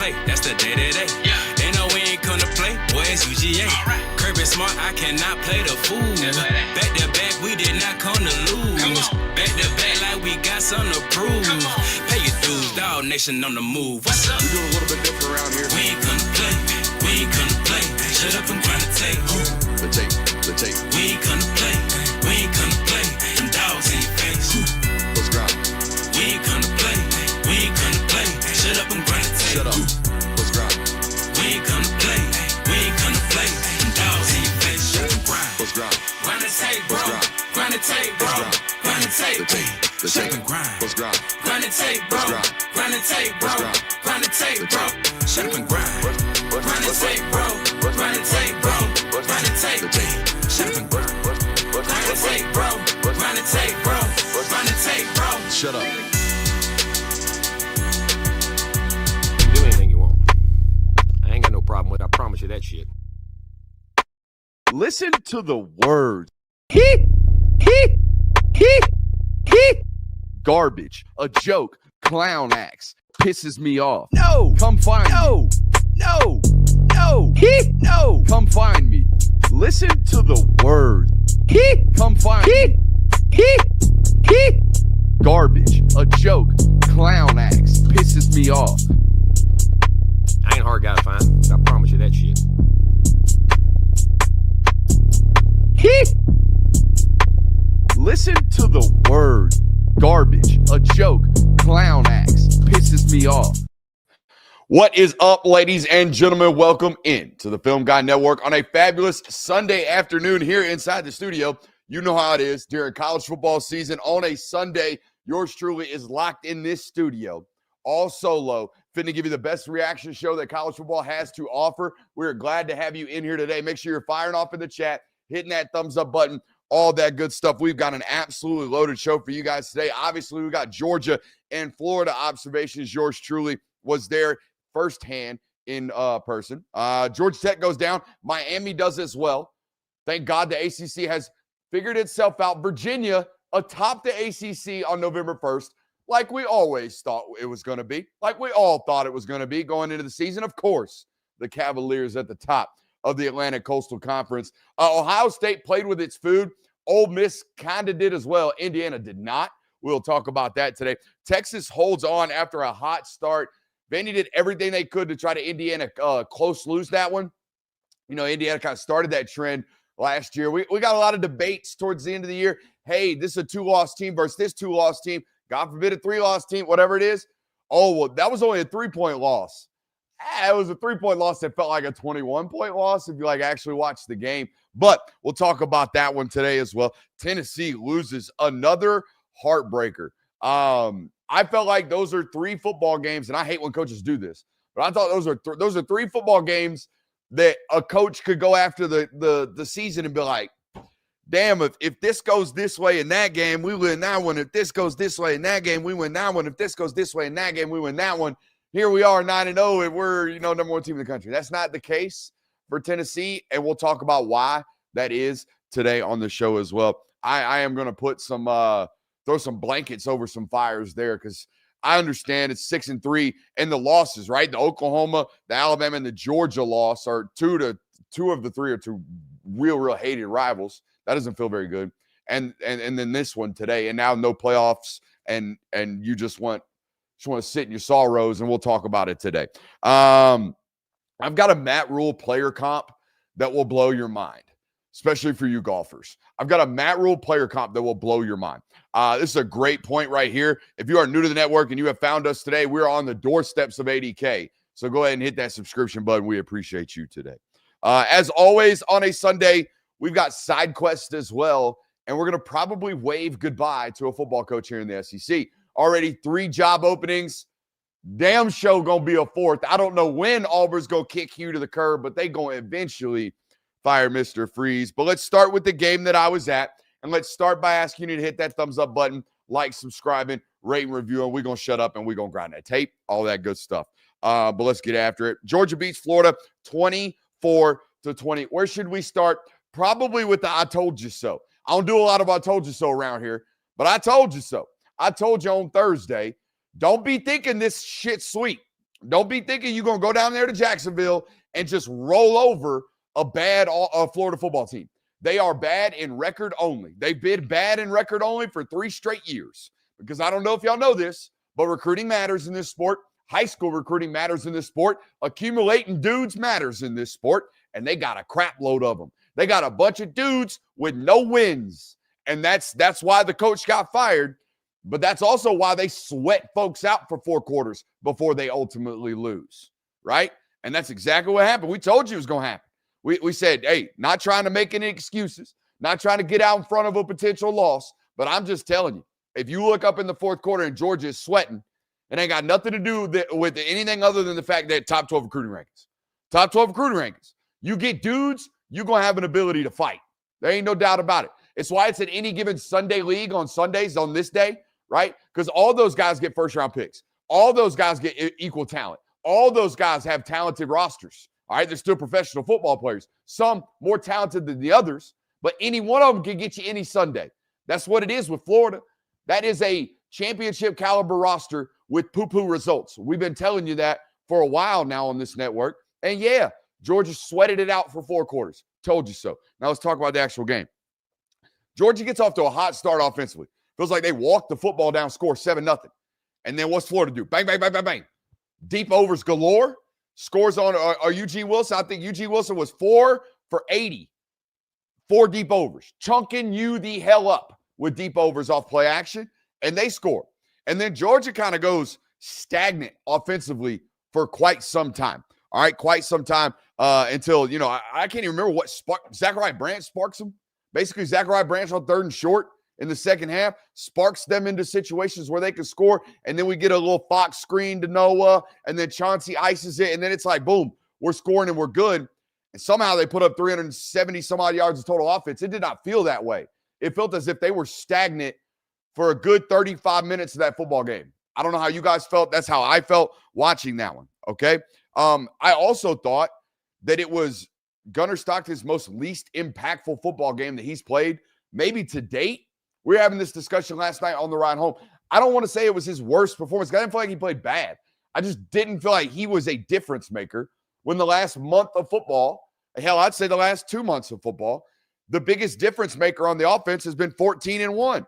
That's the day-to-day. They know we ain't gonna play. Boy, it's UGA. Kirby Smart, I cannot play the fool. Back to back, we did not come to lose. Back to back, like we got something to prove. Pay your dues, dog nation on the move. What's up? We do a little bit different around here. We ain't gonna play. We ain't gonna play. Shut up and grind the tape. The tape. We ain't gonna play. We ain't gonna play. Them dogs in your face. Let's grind. We ain't gonna play. We ain't gonna play. Shut up and grind the tape. Shut up. Let's grind. We ain't gonna play. We ain't gonna play. Them dogs in your face. Shut up and grind. Let's grind. Grind the tape, bro. Grind the tape, bro. Grind the tape. The Shut tape. up and grind. Let's grind. Grind the tape, bro. Grind the tape, bro. Grind the tape, bro. Shut up and grind. Grind the tape, bro. Grind the tape, bro. Grind the tape. Shut up and grind. Grind the tape, bro. Grind the tape, bro. Grind the tape, bro. Shut up. Do anything you want. I ain't got no problem with it. I promise you that shit. Listen to the words. Garbage, a joke, clown acts, pisses me off. No, come find me. No, come find me. Listen to the words. Come find me. Garbage, a joke, clown acts, pisses me off. I ain't a hard guy to find. I promise you that shit. Listen to the words. Garbage, a joke, clown acts, pisses me off. What is up, ladies and gentlemen? Welcome in to the Film Guy Network on a fabulous Sunday afternoon here inside the studio. You know how it is during college football season on a Sunday. Yours truly is locked in this studio, all solo, finna give you the best reaction show that college football has to offer. We're glad to have you in here today. Make sure you're firing off in the chat, hitting that thumbs up button, all that good stuff. We've got an absolutely loaded show for you guys today. Obviously, we got Georgia and Florida observations. Yours truly was there firsthand in person. Georgia Tech goes down. Miami does as well. Thank God the ACC has figured itself out. Virginia atop the ACC on November 1st, like we always thought it was going to be, like we all thought it was going to be going into the season. Of course, the Cavaliers at the top of the Atlantic Coastal Conference. Ohio State played with its food. Ole Miss kind of did as well. Indiana did not. We'll talk about that today. Texas holds on after a hot start. Vandy did everything they could to try to Indiana close lose that one. You know, Indiana kind of started that trend last year. We got a lot of debates towards the end of the year. Hey, this is a 2-loss team versus this 2-loss team. God forbid a 3-loss team, whatever it is. Oh, well, that was only a 3-point loss. It was a 3-point loss that felt like a 21-point loss if you actually watched the game. But we'll talk about that one today as well. Tennessee loses another heartbreaker. I felt like those are 3 football games, and I hate when coaches do this, but I thought those are 3 football games that a coach could go after the season and be like, damn, if this goes this way in that game, we win that one. If this goes this way in that game, we win that one. If this goes this way in that game, we win that one. Here we are 9-0, and we're, number 1 team in the country. That's not the case for Tennessee, and we'll talk about why that is today on the show as well. I am going to put some throw some blankets over some fires there because I understand it's 6-3, and the losses, right? The Oklahoma, the Alabama, and the Georgia loss are two of the 3 are 2 real hated rivals. That doesn't feel very good. And then this one today, and now no playoffs, and you just want to sit in your sorrows, and we'll talk about it today. I've got a Matt Rule player comp that will blow your mind, especially for you golfers. I've got a Matt Rule player comp that will blow your mind. This is a great point right here. If you are new to the network and you have found us today, we're on the doorsteps of 80K. So go ahead and hit that subscription button. We appreciate you today. As always, on a Sunday, we've got side quests as well, and we're going to probably wave goodbye to a football coach here in the SEC. Already 3 job openings. Damn show going to be a 4th. I don't know when Auburn's going to kick Hugh to the curb, but they going to eventually fire Mr. Freeze. But let's start with the game that I was at, and let's start by asking you to hit that thumbs up button, like, subscribing, rate, and review, and we're going to shut up and we're going to grind that tape, all that good stuff. But let's get after it. Georgia beats Florida 24-20. Where should we start? Probably with the I told you so. I don't do a lot of I told you so around here, but I told you so. I told you on Thursday, don't be thinking this shit's sweet. Don't be thinking you're going to go down there to Jacksonville and just roll over a bad Florida football team. They are bad in record only. They've been bad in record only for 3 straight years. Because I don't know if y'all know this, but recruiting matters in this sport. High school recruiting matters in this sport. Accumulating dudes matters in this sport. And they got a crap load of them. They got a bunch of dudes with no wins. And that's why the coach got fired. But that's also why they sweat folks out for 4 quarters before they ultimately lose, right? And that's exactly what happened. We told you it was going to happen. We said, hey, not trying to make any excuses, not trying to get out in front of a potential loss, but I'm just telling you, if you look up in the 4th quarter and Georgia is sweating, it ain't got nothing to do with anything other than the fact that top 12 recruiting rankings. Top 12 recruiting rankings. You get dudes, you're going to have an ability to fight. There ain't no doubt about it. It's why it's at any given Sunday league on Sundays on this day, right? Because all those guys get first-round picks. All those guys get equal talent. All those guys have talented rosters. All right, they're still professional football players. Some more talented than the others, but any one of them can get you any Sunday. That's what it is with Florida. That is a championship caliber roster with poo-poo results. We've been telling you that for a while now on this network. And yeah, Georgia sweated it out for 4 quarters. Told you so. Now let's talk about the actual game. Georgia gets off to a hot start offensively. Feels like they walked the football down, score 7-0. And then what's Florida do? Bang, bang, bang, bang, bang. Deep overs galore. Scores on Eugene Wilson. I think Eugene Wilson was 4 for 80. 4 deep overs. Chunking you the hell up with deep overs off play action. And they score. And then Georgia kind of goes stagnant offensively for quite some time. All right, quite some time until, I can't even remember what Zachariah Branch sparks them. Basically, Zachariah Branch on 3rd and short in the second half sparks them into situations where they can score. And then we get a little Fox screen to Noah, and then Chauncey ices it. And then it's like, boom, we're scoring and we're good. And somehow they put up 370 some odd yards of total offense. It did not feel that way. It felt as if they were stagnant for a good 35 minutes of that football game. I don't know how you guys felt. That's how I felt watching that one. Okay. I also thought that it was Gunnar Stockton's most least impactful football game that he's played, maybe to date. We were having this discussion last night on the ride home. I don't want to say it was his worst performance. I didn't feel like he played bad. I just didn't feel like he was a difference maker when the last month of football, hell, I'd say the last 2 months of football, the biggest difference maker on the offense has been 14-1.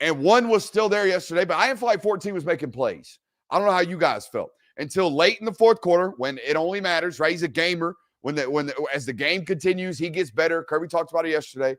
And 1 was still there yesterday, but I didn't feel like 14 was making plays. I don't know how you guys felt. Until late in the 4th quarter, when it only matters, right? He's a gamer. As the game continues, he gets better. Kirby talked about it yesterday.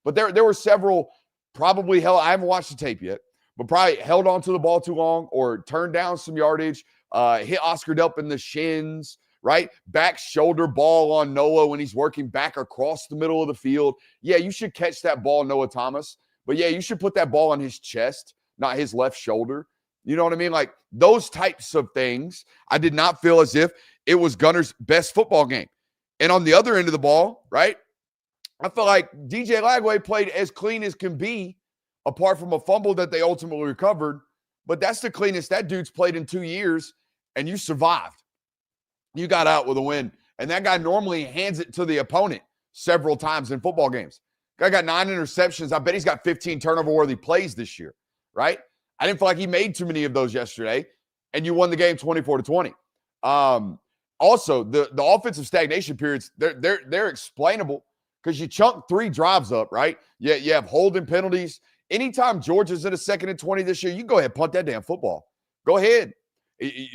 But there were several I haven't watched the tape yet, but probably held on to the ball too long or turned down some yardage, hit Oscar Delp in the shins, right? Back shoulder ball on Noah when he's working back across the middle of the field. Yeah, you should catch that ball, Noah Thomas. But yeah, you should put that ball on his chest, not his left shoulder. You know what I mean? Like those types of things, I did not feel as if it was Gunner's best football game. And on the other end of the ball, right, I felt like DJ Lagway played as clean as can be, apart from a fumble that they ultimately recovered. But that's the cleanest that dude's played in 2 years, and you survived. You got out with a win. And that guy normally hands it to the opponent several times in football games. Guy got 9 interceptions. I bet he's got 15 turnover-worthy plays this year, right? I didn't feel like he made too many of those yesterday, and you won the game 24-20. Also, the offensive stagnation periods, they're explainable because you chunk 3 drives up, right? You have holding penalties. Anytime Georgia's in a 2nd and 20 this year, you go ahead and punt that damn football. Go ahead.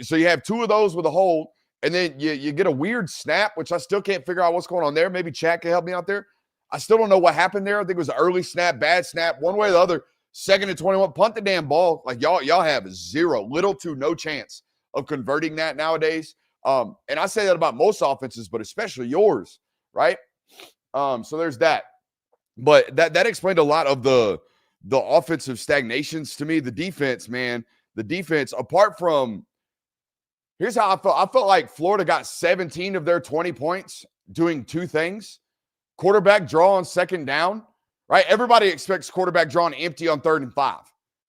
So you have 2 of those with a hold, and then you get a weird snap, which I still can't figure out what's going on there. Maybe Chad can help me out there. I still don't know what happened there. I think it was an early snap, bad snap, one way or the other. 2nd and 21, punt the damn ball. Like y'all have little to no chance of converting that nowadays. And I say that about most offenses, but especially yours, right? So there's that. But that explained a lot of the offensive stagnations to me. The defense, man, apart from, here's how I felt. I felt like Florida got 17 of their 20 points doing 2 things. Quarterback draw on 2nd down, right? Everybody expects quarterback draw on empty on 3rd and 5.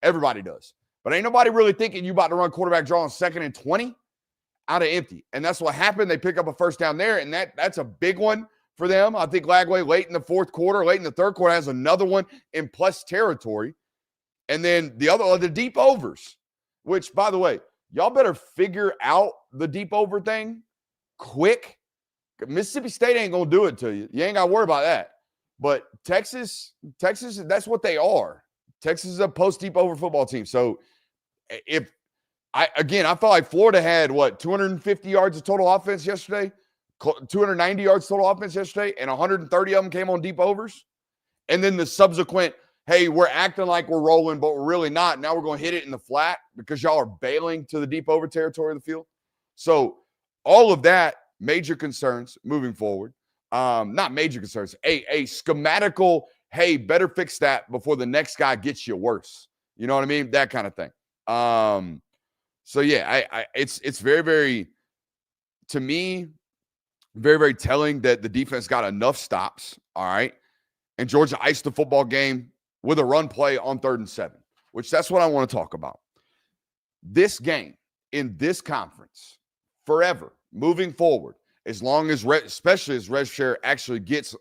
Everybody does. But ain't nobody really thinking you about to run quarterback draw on 2nd and 20 out of empty. And that's what happened. They pick up a 1st down there, and that's a big one for them. I think Lagway late in the 4th quarter, late in the 3rd quarter, has another one in plus territory. And then the deep overs, which, by the way, y'all better figure out the deep over thing quick, Mississippi State ain't going to do it to you. You ain't got to worry about that. But Texas, that's what they are. Texas is a post-deep over football team. So I felt like Florida had, 250 yards of total offense yesterday, 290 yards total offense yesterday, and 130 of them came on deep overs. And then the subsequent, hey, we're acting like we're rolling, but we're really not. Now we're going to hit it in the flat because y'all are bailing to the deep over territory of the field. So all of that, major concerns moving forward. Not major concerns, a schematical, hey, better fix that before the next guy gets you worse. You know what I mean? That kind of thing. So yeah, it's very, very, to me, very, very telling that the defense got enough stops. All right. And Georgia iced the football game with a run play on 3rd and 7, which that's what I want to talk about. This game in this conference forever moving forward, as long as, especially as rev share actually gets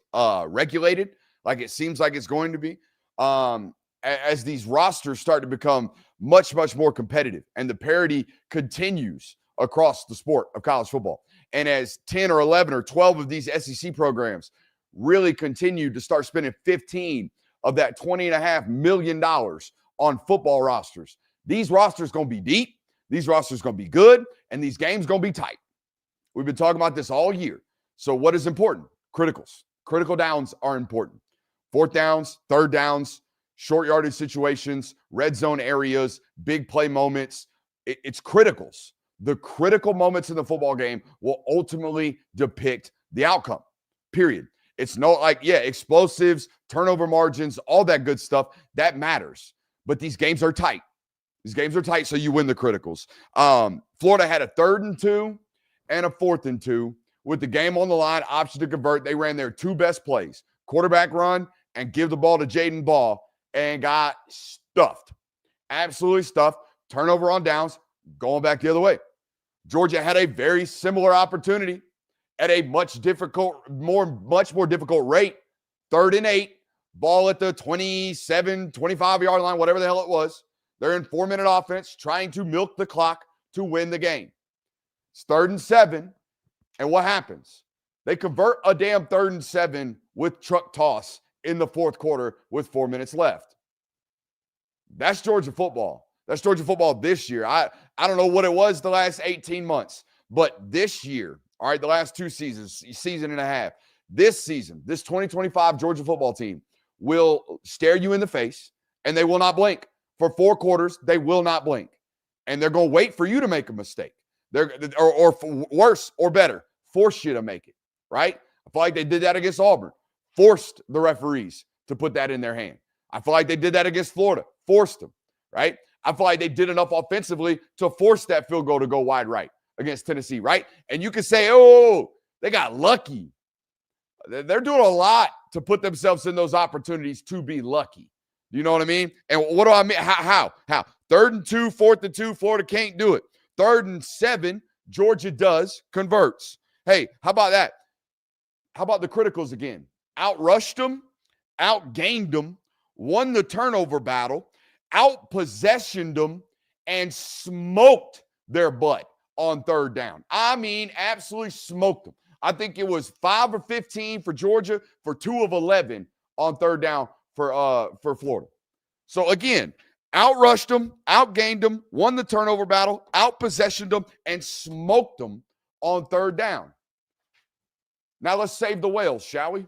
regulated, like it seems like it's going to be, as these rosters start to become much, much more competitive and the parity continues across the sport of college football. And as 10 or 11 or 12 of these SEC programs really continue to start spending 15 of that $20.5 million on football rosters, these rosters going to be deep, these rosters going to be good, and these games going to be tight. We've been talking about this all year. So what is important? Criticals. Critical downs are important. 4th downs, 3rd downs, short yardage situations, red zone areas, big play moments. It's criticals. The critical moments in the football game will ultimately depict the outcome, period. It's explosives, turnover margins, all that good stuff. That matters. But these games are tight. These games are tight, so you win the criticals. Florida had a 3rd and 2 and a 4th and 2 with the game on the line, option to convert. They ran their 2 best plays, quarterback run and give the ball to Jaden Ball, and got stuffed. Absolutely stuffed. Turnover on downs, going back the other way. Georgia had a very similar opportunity at a much more difficult rate. 3rd and 8, ball at the 27, 25-yard line, whatever the hell it was. They're in 4-minute offense, trying to milk the clock to win the game. It's 3rd and 7, and what happens? They convert a damn 3rd and 7 with truck toss in the 4th quarter with 4 minutes left. That's Georgia football. That's Georgia football this year. I don't know what it was the last 18 months, but this year, all right, the last 2 seasons, season and a half, this season, this 2025 Georgia football team will stare you in the face, and they will not blink. For 4 quarters, they will not blink. And they're going to wait for you to make a mistake. Or worse or better, force you to make it, right? I feel like they did that against Auburn, forced the referees to put that in their hand. I feel like they did that against Florida, forced them, right? I feel like they did enough offensively to force that field goal to go wide right against Tennessee, right? And you can say, oh, they got lucky. They're doing a lot to put themselves in those opportunities to be lucky. Do you know what I mean? And what do I mean? How? 3rd and 2, 4th and 2, Florida can't do it. 3rd and 7, Georgia does, converts. Hey, how about that? How about the criticals again? Outrushed them, outgained them, won the turnover battle, outpossessioned them, and smoked their butt on 3rd down. I mean, absolutely smoked them. I think it was 5 or 15 for Georgia for 2 of 11 on 3rd down for Florida. So again, outrushed them, outgained them, won the turnover battle, outpossessioned them, and smoked them on 3rd down. Now let's save the whales, shall we?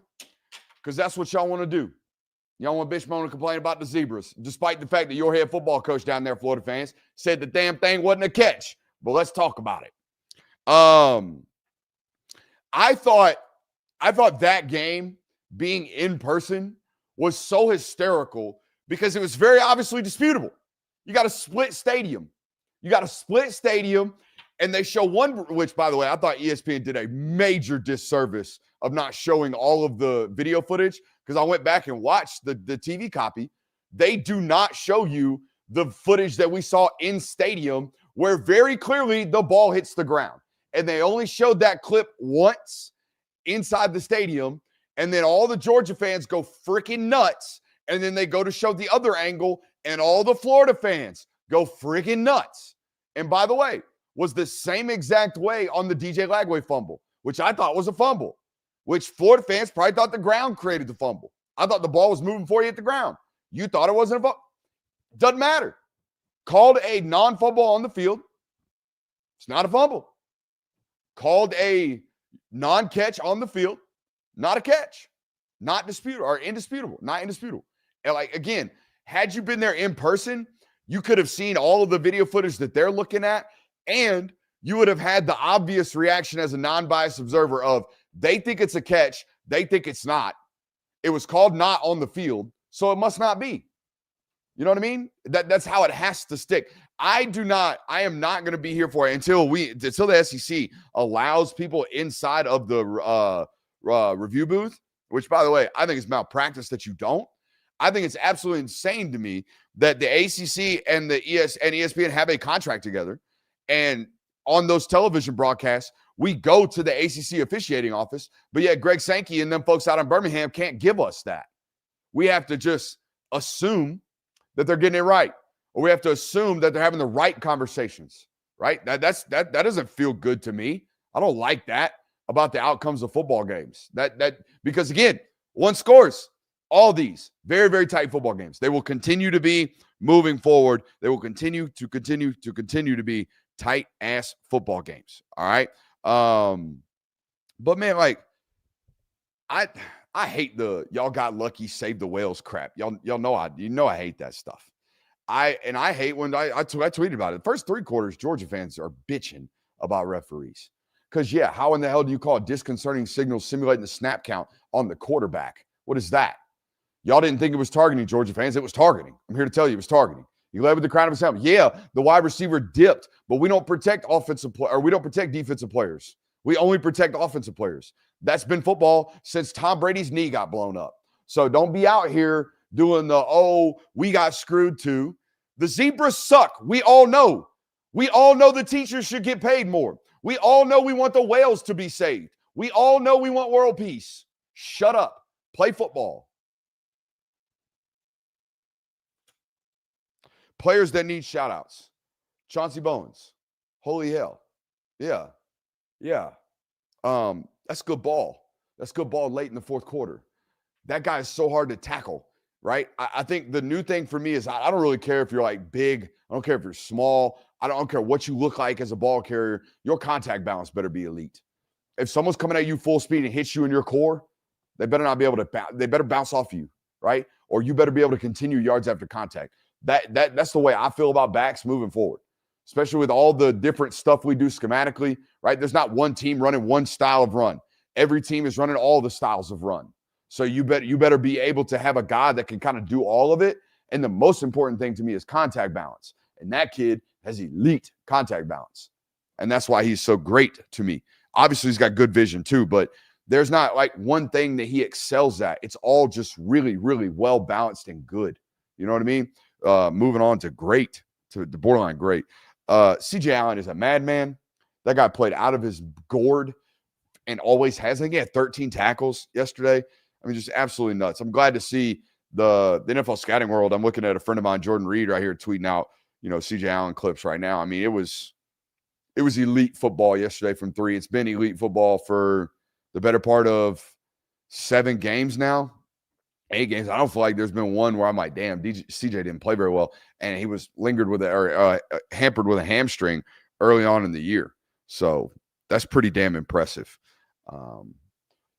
Because that's what y'all want to do. Y'all want to bitch, moan, and complain about the Zebras, despite the fact that your head football coach down there, Florida fans, said the damn thing wasn't a catch. But let's talk about it. I thought that game being in person was so hysterical because it was very obviously disputable. You got a split stadium. And they show one, which, by the way, I thought ESPN did a major disservice of not showing all of the video footage because I went back and watched the TV copy. They do not show you the footage that we saw in stadium where very clearly the ball hits the ground. And they only showed that clip once inside the stadium. And then all the Georgia fans go freaking nuts. And then they go to show the other angle and all the Florida fans go freaking nuts. And by the way, was the same exact way on the DJ Lagway fumble, which I thought was a fumble, which Florida fans probably thought the ground created the fumble. I thought the ball was moving before he hit the ground. You thought it wasn't a fumble. Doesn't matter. Called a non-fumble on the field. It's not a fumble. Called a non-catch on the field. Not a catch. Not disputable or indisputable. Not indisputable. And like, again, had you been there in person, you could have seen all of the video footage that they're looking at, and you would have had the obvious reaction as a non-biased observer of they think it's a catch, they think it's not. It was called not on the field, so it must not be. You know what I mean? That's how it has to stick. I am not going to be here for it until the SEC allows people inside of the review booth, which, by the way, I think is malpractice that you don't. I think it's absolutely insane to me that the ACC and the ESPN have a contract together, and on those television broadcasts, we go to the ACC officiating office, but yet Greg Sankey and them folks out in Birmingham can't give us that. We have to just assume that they're getting it right, or we have to assume that they're having the right conversations, right? That doesn't feel good to me. I don't like that about the outcomes of football games. Because again, one scores. All these very, very tight football games. They will continue to be moving forward. They will continue to be tight ass football games. All right. But man, like I hate the y'all got lucky, save the whales crap. Y'all know I hate that stuff. I hate when I tweeted about it. The first 3 quarters, Georgia fans are bitching about referees. Because yeah, how in the hell do you call disconcerting signals simulating the snap count on the quarterback? What is that? Y'all didn't think it was targeting, Georgia fans. It was targeting. I'm here to tell you it was targeting. He led with the crown of his helmet. Yeah, the wide receiver dipped, but we don't protect we don't protect defensive players. We only protect offensive players. That's been football since Tom Brady's knee got blown up. So don't be out here doing we got screwed too. The zebras suck. We all know. We all know the teachers should get paid more. We all know we want the whales to be saved. We all know we want world peace. Shut up. Play football. Players that need shout-outs. Chauncey Bowens. Holy hell. Yeah. That's good ball. That's good ball late in the fourth quarter. That guy is so hard to tackle, right? I think the new thing for me is I don't really care if you're like big. I don't care if you're small. I don't care what you look like as a ball carrier. Your contact balance better be elite. If someone's coming at you full speed and hits you in your core, they better not be able to they better bounce off you, right? Or you better be able to continue yards after contact. That's the way I feel about backs moving forward, especially with all the different stuff we do schematically, right? There's not one team running one style of run. Every team is running all the styles of run. So you better be able to have a guy that can kind of do all of it. And the most important thing to me is contact balance. And that kid has elite contact balance. And that's why he's so great to me. Obviously, he's got good vision too, but there's not like one thing that he excels at. It's all just really, really well balanced and good. You know what I mean? Moving on to great, to the borderline great. CJ Allen is a madman. That guy played out of his gourd and always has. I think he had 13 tackles yesterday. I mean, just absolutely nuts. I'm glad to see the NFL scouting world. I'm looking at a friend of mine, Jordan Reed, right here tweeting out, CJ Allen clips right now. I mean, it was elite football yesterday from 3. It's been elite football for the better part of 7 games now. 8 games. I don't feel like there's been one where I'm like, damn, CJ didn't play very well. And he was hampered with a hamstring early on in the year. So that's pretty damn impressive.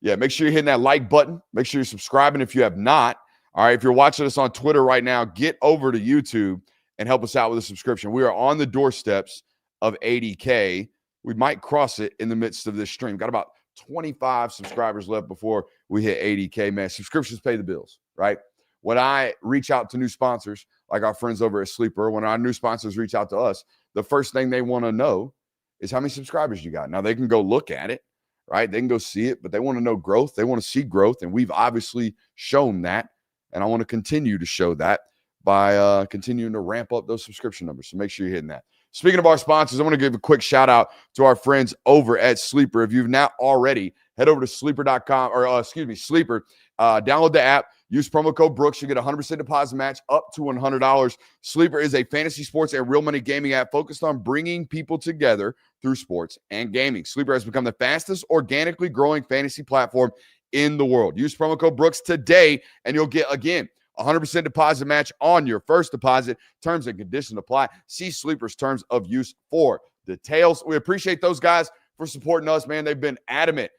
Make sure you're hitting that like button. Make sure you're subscribing if you have not. All right. If you're watching us on Twitter right now, get over to YouTube and help us out with a subscription. We are on the doorsteps of 80K. We might cross it in the midst of this stream. Got about 25 subscribers left before we hit 80K, man. Subscriptions pay the bills, right? When I reach out to new sponsors, like our friends over at Sleeper, when our new sponsors reach out to us, the first thing they want to know is how many subscribers you got. Now, they can go look at it, right? They can go see it, but they want to know growth. They want to see growth, and we've obviously shown that, and I want to continue to show that by continuing to ramp up those subscription numbers. So make sure you're hitting that. Speaking of our sponsors, I want to give a quick shout out to our friends over at Sleeper. If you've not already, head over to sleeper.com Sleeper. Download the app, Use promo code Brooks. You get a 100% deposit match up to $100. Sleeper is a fantasy sports and real money gaming app focused on bringing people together through sports and gaming. Sleeper has become the fastest organically growing fantasy platform in the world. Use promo code Brooks today, and you'll get, again, 100% deposit match on your first deposit. Terms and conditions apply. See Sleeper's terms of use for details. We appreciate those guys for supporting us, man. They've been adamant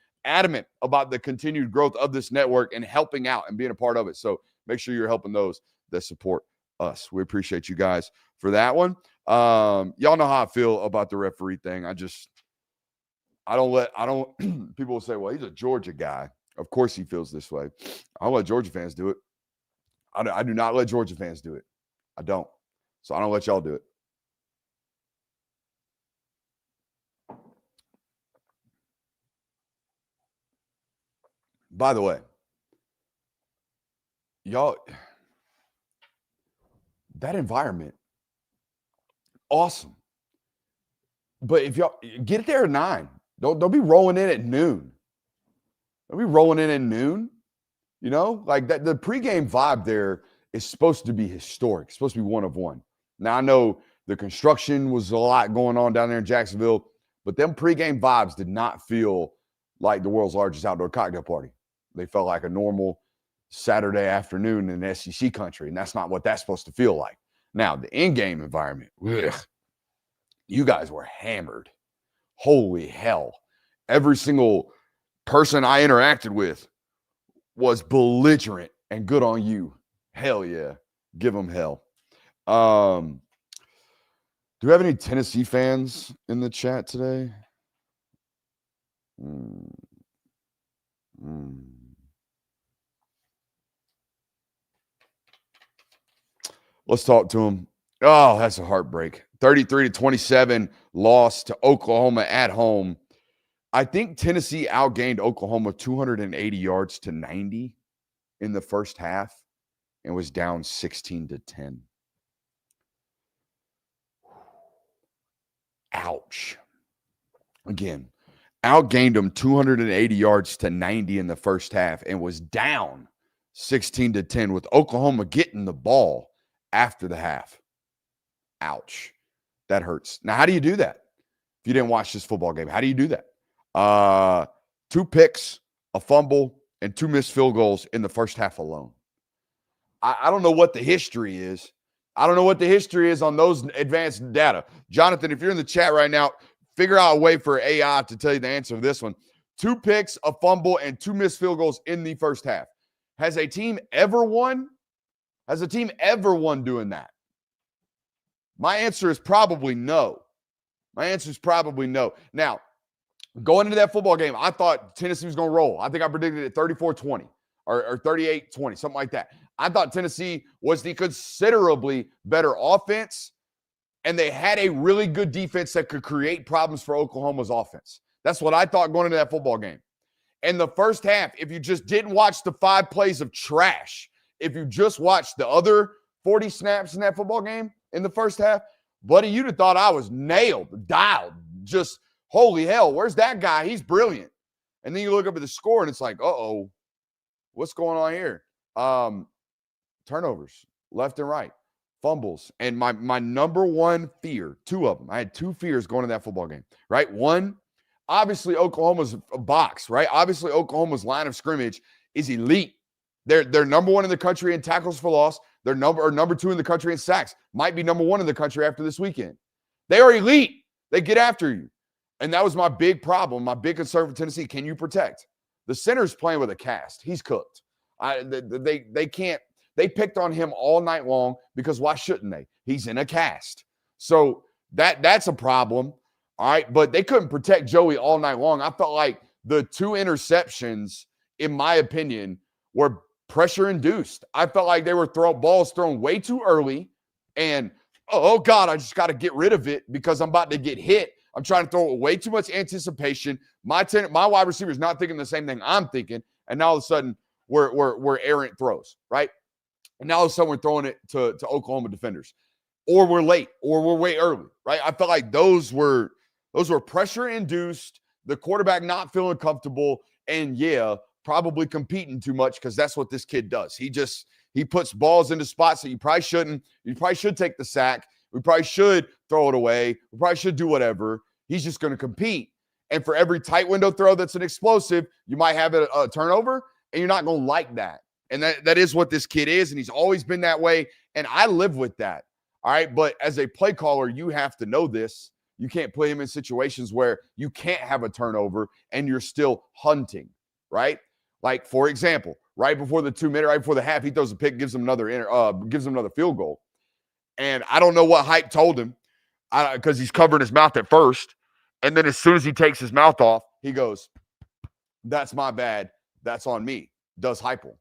about the continued growth of this network and helping out and being a part of it. So make sure you're helping those that support us. We appreciate you guys for that one. Y'all know how I feel about the referee thing. I don't people will say, well, he's a Georgia guy. Of course he feels this way. I don't let Georgia fans do it. I do not let Georgia fans do it. I don't. So I don't let y'all do it. By the way, y'all, that environment, awesome. But if y'all get there at 9, don't be rolling in at noon. Don't be rolling in at noon. You know, like that. The pregame vibe there is supposed to be historic. It's supposed to be one of one. Now I know the construction was a lot going on down there in Jacksonville, but them pregame vibes did not feel like the world's largest outdoor cocktail party. They felt like a normal Saturday afternoon in SEC country, and that's not what that's supposed to feel like. Now, the in-game environment, you guys were hammered. Holy hell. Every single person I interacted with was belligerent, and good on you. Hell yeah. Give them hell. Do we have any Tennessee fans in the chat today? Let's talk to him. Oh, that's a heartbreak. 33-27 loss to Oklahoma at home. I think Tennessee outgained Oklahoma 280 yards to 90 in the first half and was down 16-10. Ouch. Again, outgained them 280 yards to 90 in the first half and was down 16-10 with Oklahoma getting the ball after the half. Ouch. That hurts. Now, how do you do that? If you didn't watch this football game, how do you do that? 2 picks, a fumble, and 2 missed field goals in the first half alone. I don't know what the history is. I don't know what the history is on those advanced data. Jonathan, if you're in the chat right now, figure out a way for AI to tell you the answer to this one. 2 picks, a fumble, and 2 missed field goals in the first half. Has a team ever won? Has a team ever won doing that? My answer is probably no. My answer is probably no. Now, going into that football game, I thought Tennessee was going to roll. I think I predicted it 34-20 or 38-20, something like that. I thought Tennessee was the considerably better offense, and they had a really good defense that could create problems for Oklahoma's offense. That's what I thought going into that football game. In the first half, if you just didn't watch the 5 plays of trash, if you just watched the other 40 snaps in that football game in the first half, buddy, you'd have thought I was nailed, dialed, just holy hell, where's that guy? He's brilliant. And then you look up at the score and it's like, uh-oh, what's going on here? Turnovers, left and right, fumbles. And my number one fear, 2 of them, I had 2 fears going to that football game, right? One, obviously Oklahoma's box, right? Obviously Oklahoma's line of scrimmage is elite. They're number 1 in the country in tackles for loss. They're number 2 in the country in sacks. Might be number 1 in the country after this weekend. They are elite. They get after you. And that was my big problem, my big concern for Tennessee. Can you protect? The center's playing with a cast. He's cooked. They can't. They picked on him all night long because why shouldn't they? He's in a cast. So that's a problem. All right. But they couldn't protect Joey all night long. I felt like the 2 interceptions, in my opinion, were pressure induced. I felt like they were balls thrown way too early. And, oh God, I just got to get rid of it because I'm about to get hit. I'm trying to throw way too much anticipation. My wide receiver is not thinking the same thing I'm thinking. And now all of a sudden we're errant throws, right? And now all of a sudden we're throwing it to Oklahoma defenders. Or we're late, or we're way early, right? I felt like those were pressure induced, the quarterback not feeling comfortable, and probably competing too much because that's what this kid does. He puts balls into spots that you probably shouldn't. You probably should take the sack. We probably should throw it away. We probably should do whatever. He's just going to compete. And for every tight window throw that's an explosive, you might have a turnover, and you're not going to like that. And that is what this kid is, and he's always been that way, and I live with that. All right, but as a play caller, you have to know this. You can't put him in situations where you can't have a turnover and you're still hunting, right? Like, for example, right before the 2 minute, right before the half, he throws a pick, gives him another field goal. And I don't know what hype told him because he's covering his mouth at first. And then as soon as he takes his mouth off, he goes, "That's my bad. That's on me." Does Heupel.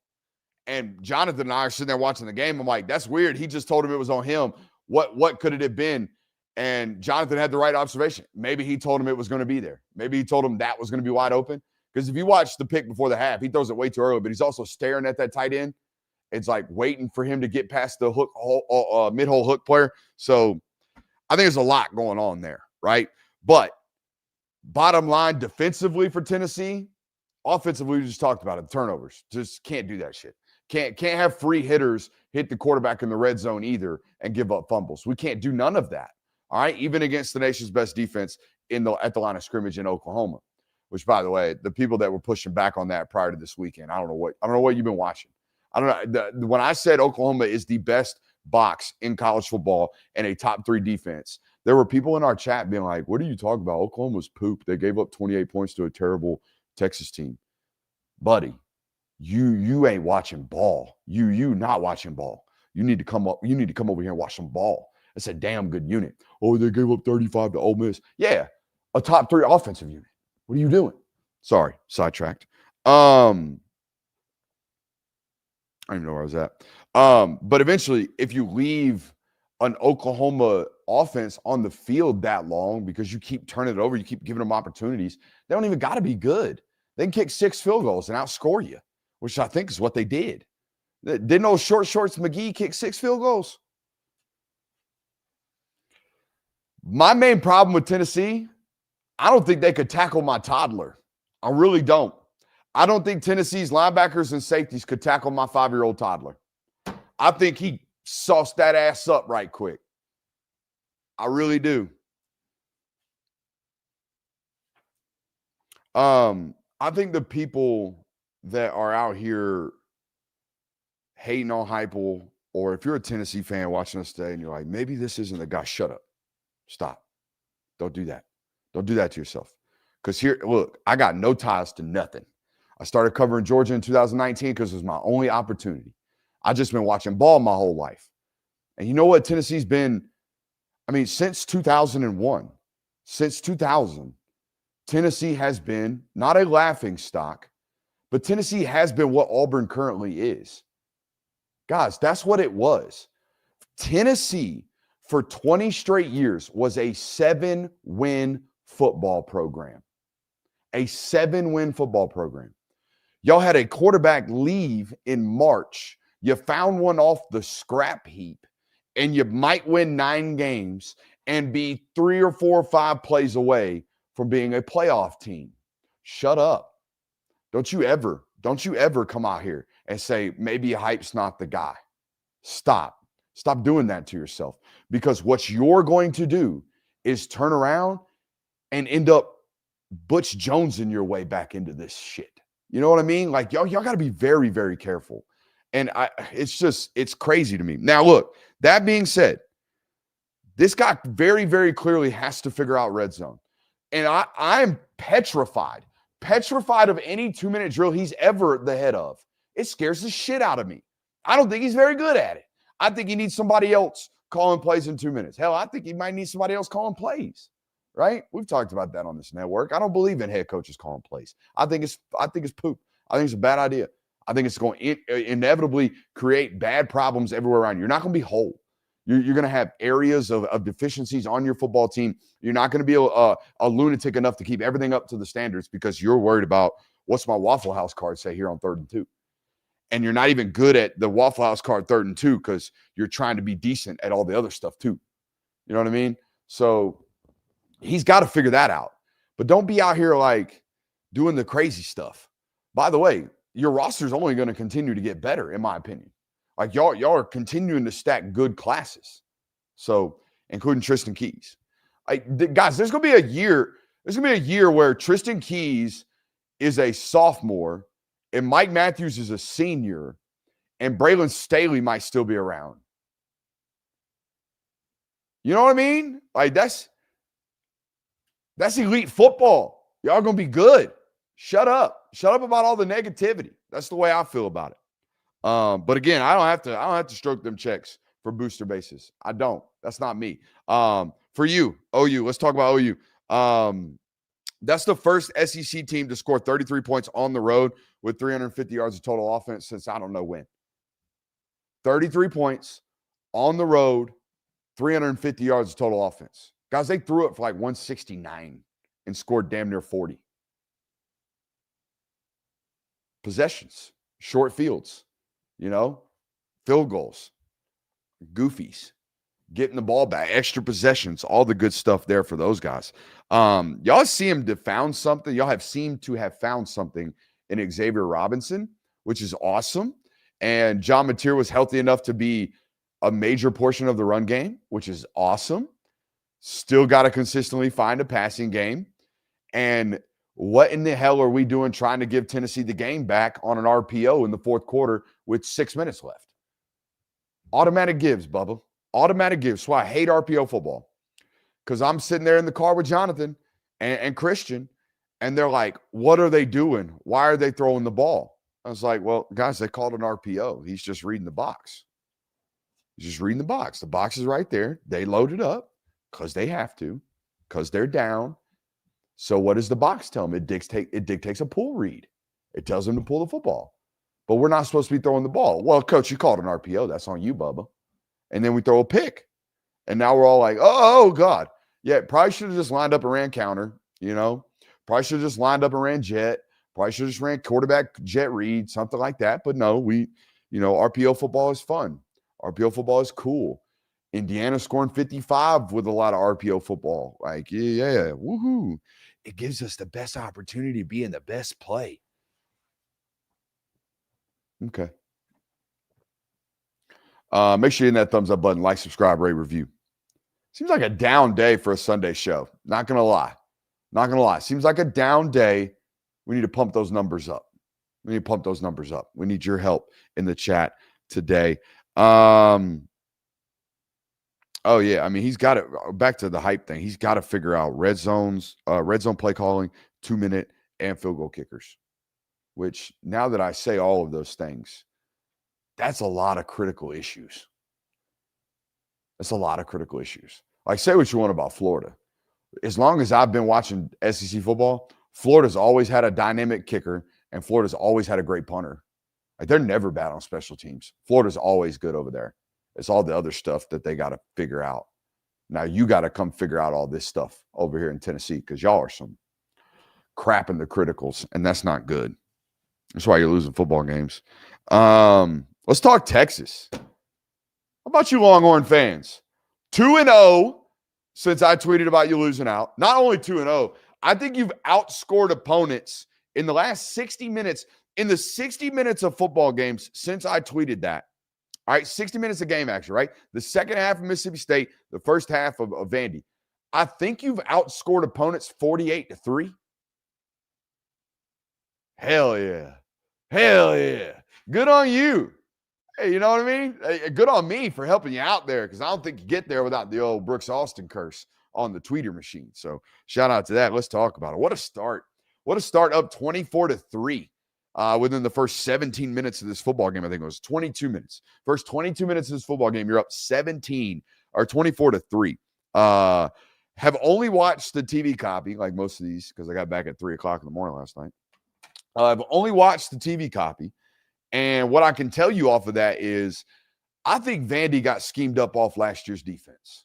And Jonathan and I are sitting there watching the game. I'm like, that's weird. He just told him it was on him. What could it have been? And Jonathan had the right observation. Maybe he told him it was going to be there. Maybe he told him that was going to be wide open. Because if you watch the pick before the half, he throws it way too early, but he's also staring at that tight end. It's like waiting for him to get past the mid-hole hook player. So I think there's a lot going on there, right? But bottom line, defensively for Tennessee, offensively, we just talked about it, turnovers. Just can't do that shit. Can't have free hitters hit the quarterback in the red zone either and give up fumbles. We can't do none of that. All right, even against the nation's best defense at the line of scrimmage in Oklahoma, which, by the way, the people that were pushing back on that prior to this weekend, I don't know what you've been watching. I don't know. When I said Oklahoma is the best box in college football and a top 3 defense, there were people in our chat being like, "What are you talking about? Oklahoma's poop. They gave up 28 points to a terrible Texas team." Buddy, you ain't watching ball. You not watching ball. You need to come over here and watch some ball. It's a damn good unit. Oh, they gave up 35 to Ole Miss. Yeah, a top 3 offensive unit. What are you doing? Sorry, sidetracked. I don't even know where I was at. But eventually, if you leave an Oklahoma offense on the field that long because you keep turning it over, you keep giving them opportunities, they don't even got to be good. They can kick 6 field goals and outscore you, which I think is what they did. Didn't old Short Shorts McGee kick 6 field goals? My main problem with Tennessee, I don't think they could tackle my toddler. I really don't. I don't think Tennessee's linebackers and safeties could tackle my 5-year-old toddler. I think he sauced that ass up right quick. I really do. I think the people that are out here hating on Heupel, or if you're a Tennessee fan watching us today and you're like, maybe this isn't the guy, shut up. Stop. Don't do that. Don't do that to yourself. Because here, look, I got no ties to nothing. I started covering Georgia in 2019 because it was my only opportunity. I've just been watching ball my whole life. And you know what Tennessee's been? I mean, since 2001, since 2000, Tennessee has been not a laughing stock, but Tennessee has been what Auburn currently is. Guys, that's what it was. Tennessee, for 20 straight years, was a 7-win football program. A 7-win football program. Y'all had a quarterback leave in March. You found one off the scrap heap, and you might win 9 games and be 3 or 4 or 5 plays away from being a playoff team. Shut up. Don't you ever come out here and say, maybe Hype's not the guy. Stop. Stop doing that to yourself. Because what you're going to do is turn around and end up Butch Jonesing your way back into this shit. You know what I mean? Like, y'all got to be very, very careful. And it's crazy to me. Now, look, that being said, this guy very, very clearly has to figure out red zone. And I'm petrified of any 2-minute drill he's ever the head of. It scares the shit out of me. I don't think he's very good at it. I think he needs somebody else calling plays in 2 minutes. Hell, I think he might need somebody else calling plays, right? We've talked about that on this network. I don't believe in head coaches calling plays. I think it's poop. I think it's a bad idea. I think it's going to inevitably create bad problems everywhere around you. You're not going to be whole. You're going to have areas of deficiencies on your football team. You're not going to be a lunatic enough to keep everything up to the standards because you're worried about what's my Waffle House card say here on 3rd and 2. And you're not even good at the Waffle House card 3rd and 2 because you're trying to be decent at all the other stuff too. You know what I mean? So he's got to figure that out. But don't be out here like doing the crazy stuff. By the way, your roster is only going to continue to get better, in my opinion. Like y'all are continuing to stack good classes. So, including Tristan Keys. Guys, there's going to be a year. There's going to be a year where Tristan Keys is a sophomore and Mike Matthews is a senior and Braylon Staley might still be around. You know what I mean? Like that's elite football. Y'all going to be good. Shut up. Shut up about all the negativity. That's the way I feel about it. But again, I don't have to stroke them checks for booster bases. I don't. That's not me. For you, OU, let's talk about OU. That's the first SEC team to score 33 points on the road with 350 yards of total offense since I don't know when. 33 points on the road, 350 yards of total offense. Guys, they threw it for like 169 and scored damn near 40. Possessions, short fields, field goals, goofies, getting the ball back, extra possessions, all the good stuff there for those guys. Y'all seem to found something. Y'all have seemed to have found something in Xavier Robinson, which is awesome. And John Mateer was healthy enough to be a major portion of the run game, which is awesome. Still got to consistently find a passing game. And what in the hell are we doing trying to give Tennessee the game back on an RPO in the fourth quarter with 6 minutes left? Automatic gives, Bubba. Automatic gives. So I hate RPO football because I'm sitting there in the car with Jonathan and Christian, and they're like, what are they doing? Why are they throwing the ball? I was like, well, guys, they called an RPO. He's just reading the box. He's just reading the box. The box is right there. They load it up because they have to, because they're down. So what does the box tell them? It dictates a pull read. It tells them to pull the football. But we're not supposed to be throwing the ball. Well, coach, you called an RPO. That's on you, Bubba. And then we throw a pick. And now we're all like, oh God. Yeah, probably should have just lined up and ran counter, Probably should have just lined up and ran jet. Probably should have just ran quarterback jet read, something like that. But no, RPO football is fun. RPO football is cool. Indiana scoring 55 with a lot of RPO football. Like, yeah, woohoo. It gives us the best opportunity to be in the best play. Okay. Make sure you hit that thumbs up button, like, subscribe, rate, review. Seems like a down day for a Sunday show. Not going to lie. Seems like a down day. We need to pump those numbers up. We need your help in the chat today. Oh, yeah. I mean, he's got it. Back to the hype thing. He's got to figure out red zone play calling, 2-minute, and field goal kickers, which now that I say all of those things, that's a lot of critical issues. Like, say what you want about Florida. As long as I've been watching SEC football, Florida's always had a dynamic kicker, and Florida's always had a great punter. Like, they're never bad on special teams. Florida's always good over there. It's all the other stuff that they got to figure out. Now you got to come figure out all this stuff over here in Tennessee because y'all are some crap in the criticals, and that's not good. That's why you're losing football games. Let's talk Texas. How about you Longhorn fans? 2-0 since I tweeted about you losing out. Not only 2-0, I think you've outscored opponents in the last 60 minutes. In the 60 minutes of football games since I tweeted that. All right, 60 minutes a game, actually, right? The second half of Mississippi State, the first half of Vandy. I think you've outscored opponents 48-3. Hell yeah. Good on you. Hey, you know what I mean? Hey, good on me for helping you out there because I don't think you get there without the old Brooks Austin curse on the tweeter machine. So shout out to that. Let's talk about it. What a start. Up 24-3. Within the first 17 minutes of this football game. I think it was 22 minutes. First 22 minutes of this football game, you're up 24-3. Have only watched the TV copy, like most of these, because I got back at 3 o'clock in the morning last night. I've only watched the TV copy. And what I can tell you off of that is I think Vandy got schemed up off last year's defense.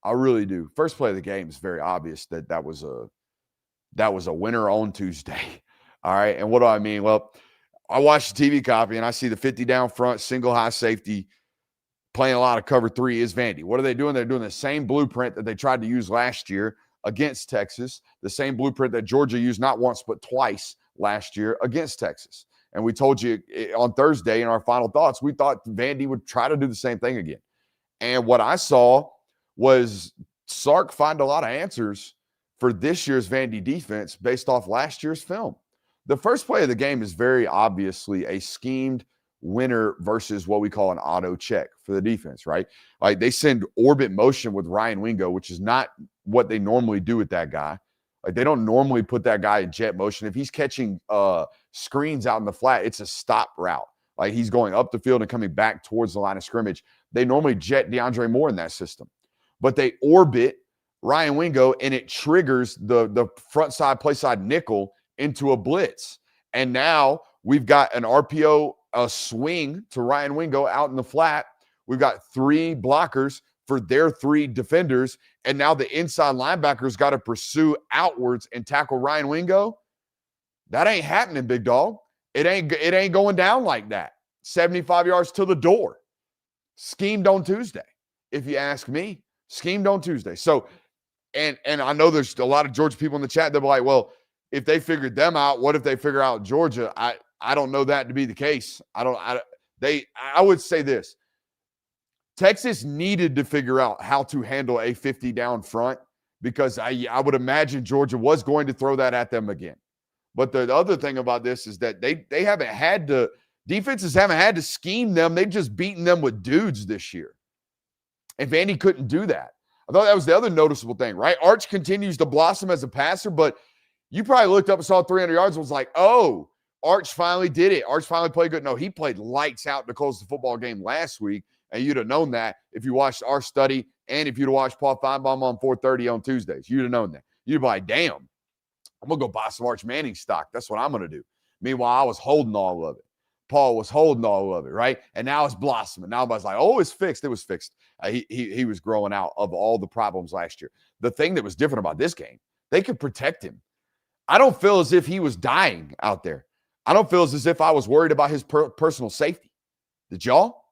I really do. First play of the game is very obvious that was a winner on Tuesday. All right. And what do I mean? Well, I watched the TV copy and I see the 50 down front, single high safety, playing a lot of cover 3 is Vandy. What are they doing? They're doing the same blueprint that they tried to use last year against Texas, the same blueprint that Georgia used not once but twice last year against Texas. And we told you on Thursday in our final thoughts, we thought Vandy would try to do the same thing again. And what I saw was Sark find a lot of answers for this year's Vandy defense based off last year's film. The first play of the game is very obviously a schemed winner versus what we call an auto check for the defense, right? Like they send orbit motion with Ryan Wingo, which is not what they normally do with that guy. Like they don't normally put that guy in jet motion. If he's catching screens out in the flat, it's a stop route. Like he's going up the field and coming back towards the line of scrimmage. They normally jet DeAndre Moore in that system. But they orbit Ryan Wingo, and it triggers the front side, play side nickel into a blitz. And now we've got an RPO, a swing to Ryan Wingo out in the flat. We've got 3 blockers for their 3 defenders. And now the inside linebackers got to pursue outwards and tackle Ryan Wingo. That ain't happening, big dog. It ain't going down like that. 75 yards to the door. Schemed on Tuesday, if you ask me. Schemed on Tuesday. So, and I know there's a lot of Georgia people in the chat. They'll be like, well, if they figured them out, what if they figure out Georgia? I don't know that to be the case. I would say this. Texas needed to figure out how to handle a 50 down front because I would imagine Georgia was going to throw that at them again. But the other thing about this is that they haven't had to, defenses haven't had to scheme them. They've just beaten them with dudes this year. And Vandy couldn't do that. I thought that was the other noticeable thing, right? Arch continues to blossom as a passer, but you probably looked up and saw 300 yards and was like, oh, Arch finally did it. Arch finally played good. No, he played lights out to close the football game last week, and you'd have known that if you watched our study and if you'd have watched Paul Feinbaum on 430 on Tuesdays. You'd have known that. You'd be like, damn, I'm going to go buy some Arch Manning stock. That's what I'm going to do. Meanwhile, I was holding all of it. Paul was holding all of it, right? And now it's blossoming. Now everybody's like, oh, it's fixed. It was fixed. He was growing out of all the problems last year. The thing that was different about this game, they could protect him. I don't feel as if he was dying out there. I don't feel as if I was worried about his personal safety. Did y'all?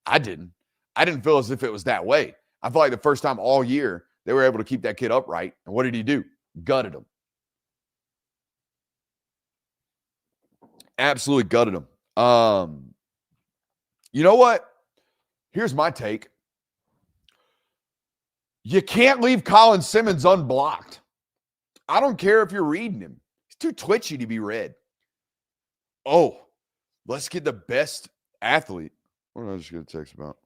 I didn't. I didn't feel as if it was that way. I feel like the first time all year they were able to keep that kid upright. And what did he do? Gutted him. Absolutely gutted him. You know what? Here's my take. You can't leave Colin Simmons unblocked. I don't care if you're reading him. He's too twitchy to be read. Oh, let's get the best athlete. What did I just get a text about?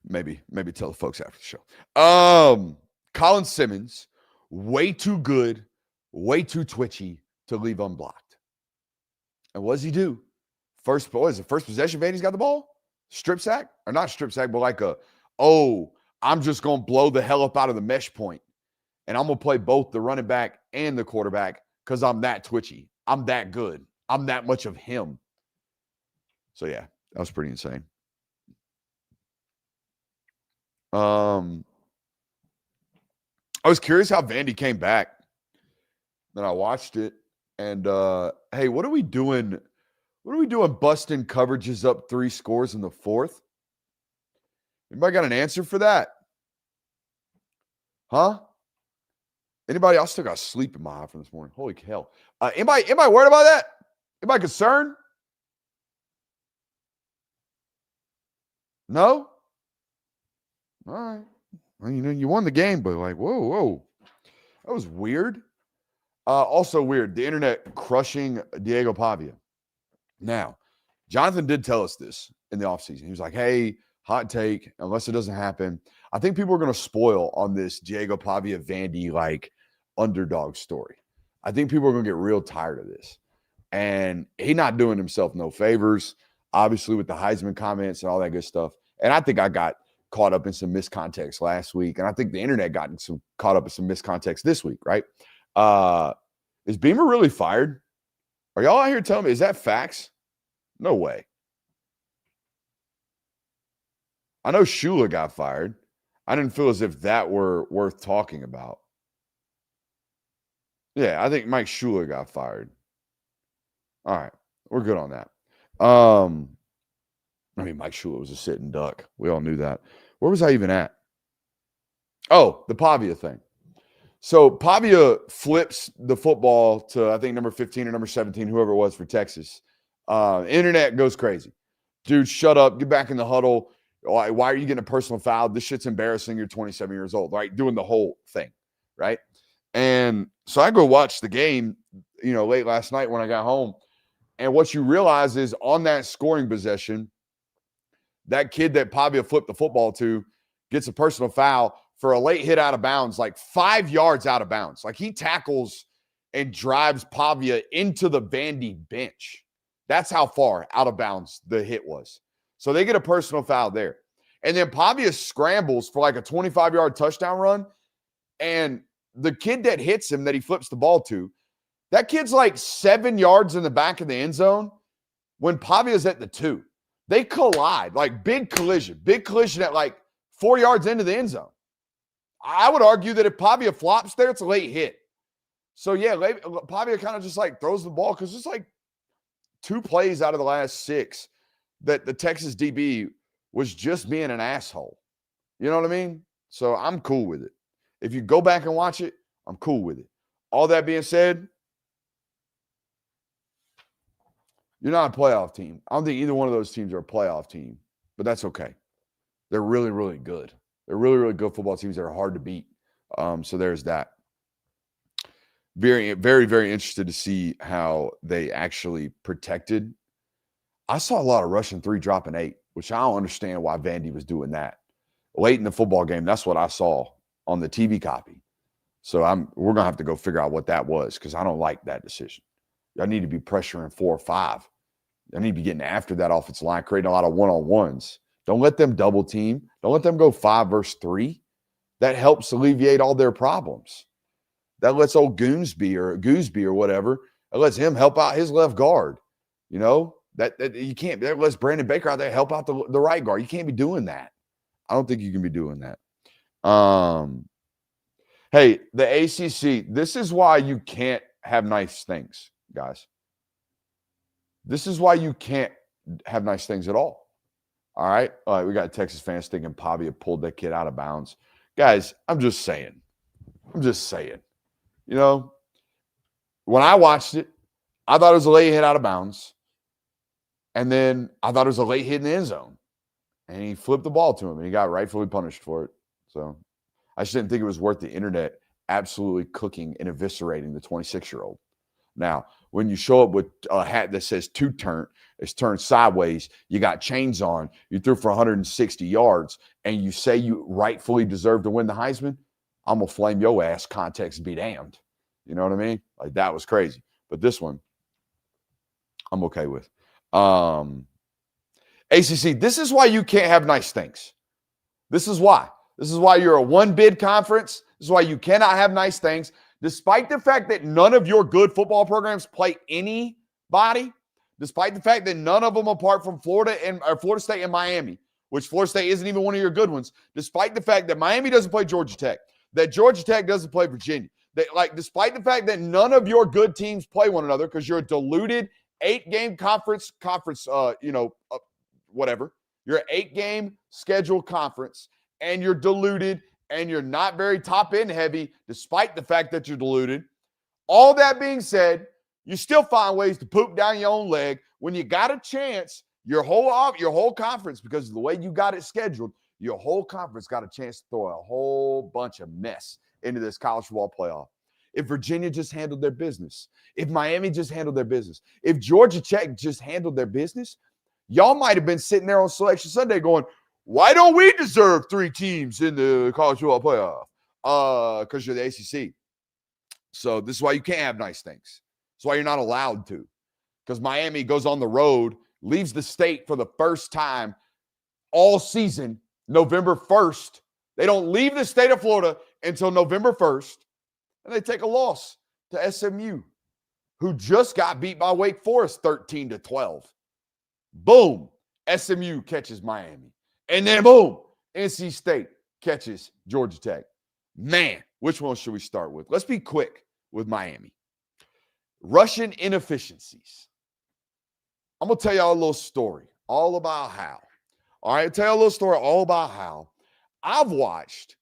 Maybe tell the folks after the show. Colin Simmons, way too good, way too twitchy to leave unblocked. And what does he do? First possession, Vandy's got the ball? Strip sack? Or not strip sack, but like I'm just going to blow the hell up out of the mesh point. And I'm going to play both the running back and the quarterback because I'm that twitchy. I'm that good. I'm that much of him. So, yeah, that was pretty insane. I was curious how Vandy came back. Then I watched it. And, hey, what are we doing? What are we doing busting coverages up 3 scores in the 4th? Anybody got an answer for that? Huh? Anybody? I still got sleep in my eye from this morning. Holy hell. Anybody worried about that? Anybody concerned? No? All right. Well, you won the game, but like, whoa. That was weird. Also weird. The internet crushing Diego Pavia. Now, Jonathan did tell us this in the offseason. He was like, hey, hot take, unless it doesn't happen. I think people are going to spoil on this Diego Pavia Vandy like underdog story. I think people are going to get real tired of this. And he not doing himself no favors, obviously with the Heisman comments and all that good stuff. And I think I got caught up in some miscontext last week. And I think the internet got caught up in some miscontext this week, right? Is Beamer really fired? Are y'all out here telling me, is that facts? No way. I know Shula got fired. I didn't feel as if that were worth talking about. Yeah, I think Mike Shula got fired. All right. We're good on that. Mike Shula was a sitting duck. We all knew that. Where was I even at? Oh, the Pavia thing. So Pavia flips the football to, I think, number 15 or number 17, whoever it was for Texas. Internet goes crazy. Dude, shut up. Get back in the huddle. Why are you getting a personal foul? This shit's embarrassing. You're 27 years old, right? Doing the whole thing, right? And so I go watch the game, late last night when I got home. And what you realize is on that scoring possession, that kid that Pavia flipped the football to gets a personal foul for a late hit out of bounds, like 5 yards out of bounds. Like he tackles and drives Pavia into the Vandy bench. That's how far out of bounds the hit was. So they get a personal foul there. And then Pavia scrambles for like a 25-yard touchdown run. And the kid that hits him that he flips the ball to, that kid's like 7 yards in the back of the end zone when Pavia's at the 2. They collide, like big collision at like 4 yards into the end zone. I would argue that if Pavia flops there, it's a late hit. So, yeah, Pavia kind of just like throws the ball because it's like 2 plays out of the last 6 that the Texas DB was just being an asshole. You know what I mean? So I'm cool with it. If you go back and watch it, I'm cool with it. All that being said, you're not a playoff team. I don't think either one of those teams are a playoff team, but that's okay. They're really, really good. They're really, really good football teams that are hard to beat. So there's that. Very, very, very interested to see how they actually protected. I saw a lot of rushing 3, dropping 8, which I don't understand why Vandy was doing that. Late in the football game, that's what I saw on the TV copy. So we're going to have to go figure out what that was because I don't like that decision. I need to be pressuring 4 or 5. I need to be getting after that offensive line, creating a lot of one-on-ones. Don't let them double team. Don't let them go 5 versus 3. That helps alleviate all their problems. That lets old Gooseby or whatever, it lets him help out his left guard. That you can't. That lets Brandon Baker out there help out the right guard. You can't be doing that. I don't think you can be doing that. Hey, the ACC, this is why you can't have nice things, guys. This is why you can't have nice things at all. All right, we got Texas fans thinking Pavia pulled that kid out of bounds. Guys, I'm just saying. When I watched it, I thought it was a late hit out of bounds. And then I thought it was a late hit in the end zone. And he flipped the ball to him, and he got rightfully punished for it. So I just didn't think it was worth the internet absolutely cooking and eviscerating the 26-year-old. Now, when you show up with a hat that says two-turn, it's turned sideways, you got chains on, you threw for 160 yards, and you say you rightfully deserve to win the Heisman, I'm going to flame your ass, context be damned. You know what I mean? Like, that was crazy. But this one, I'm okay with. ACC, this is why you can't have nice things. This is why. This is why you're a one-bid conference. This is why you cannot have nice things. Despite the fact that none of your good football programs play anybody, despite the fact that none of them apart from Florida State and Miami, which Florida State isn't even one of your good ones, despite the fact that Miami doesn't play Georgia Tech, that Georgia Tech doesn't play Virginia, despite the fact that none of your good teams play one another because you're a diluted 8-game conference, whatever. You're an 8-game scheduled conference, and you're diluted, and you're not very top-end heavy, despite the fact that you're diluted. All that being said, you still find ways to poop down your own leg when you got a chance. Your whole conference, because of the way you got it scheduled, your whole conference got a chance to throw a whole bunch of mess into this college football playoff. If Virginia just handled their business, if Miami just handled their business, if Georgia Tech just handled their business, y'all might have been sitting there on Selection Sunday going, why don't we deserve 3 teams in the college football playoff? Because you're the ACC. So this is why you can't have nice things. That's why you're not allowed to. Because Miami goes on the road, leaves the state for the first time all season, November 1st. They don't leave the state of Florida until November 1st. And they take a loss to SMU, who just got beat by Wake Forest 13-12. Boom, SMU catches Miami. And then boom, NC State catches Georgia Tech. Man, which one should we start with? Let's be quick with Miami. Russian inefficiencies. I'm going to tell y'all a little story all about how. All right, I'll tell you a little story all about how I've watched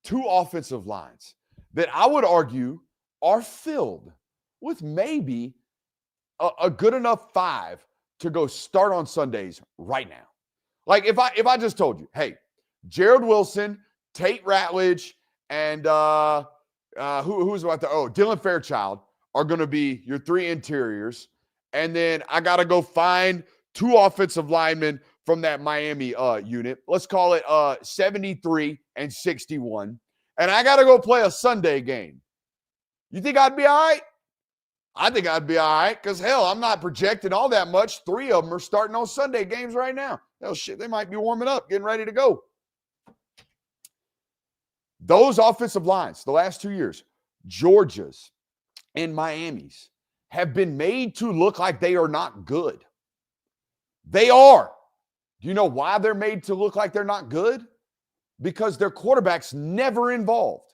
two offensive lines that I would argue are filled with maybe a good enough five to go start on Sundays right now. Like if I just told you, hey, Jared Wilson, Tate Ratledge, and who's about to Dylan Fairchild are going to be your three interiors, and then I got to go find two offensive linemen from that Miami unit. Let's call it 73 and 61, and I got to go play a Sunday game. You think I'd be all right? I think I'd be all right because, hell, I'm not projecting all that much. Three of them are starting on Sunday games right now. Hell, shit, they might be warming up, getting ready to go. Those offensive lines, the last 2 years, Georgia's and Miami's, have been made to look like they are not good. They are. Do you know why they're made to look like they're not good? Because their quarterback's never involved.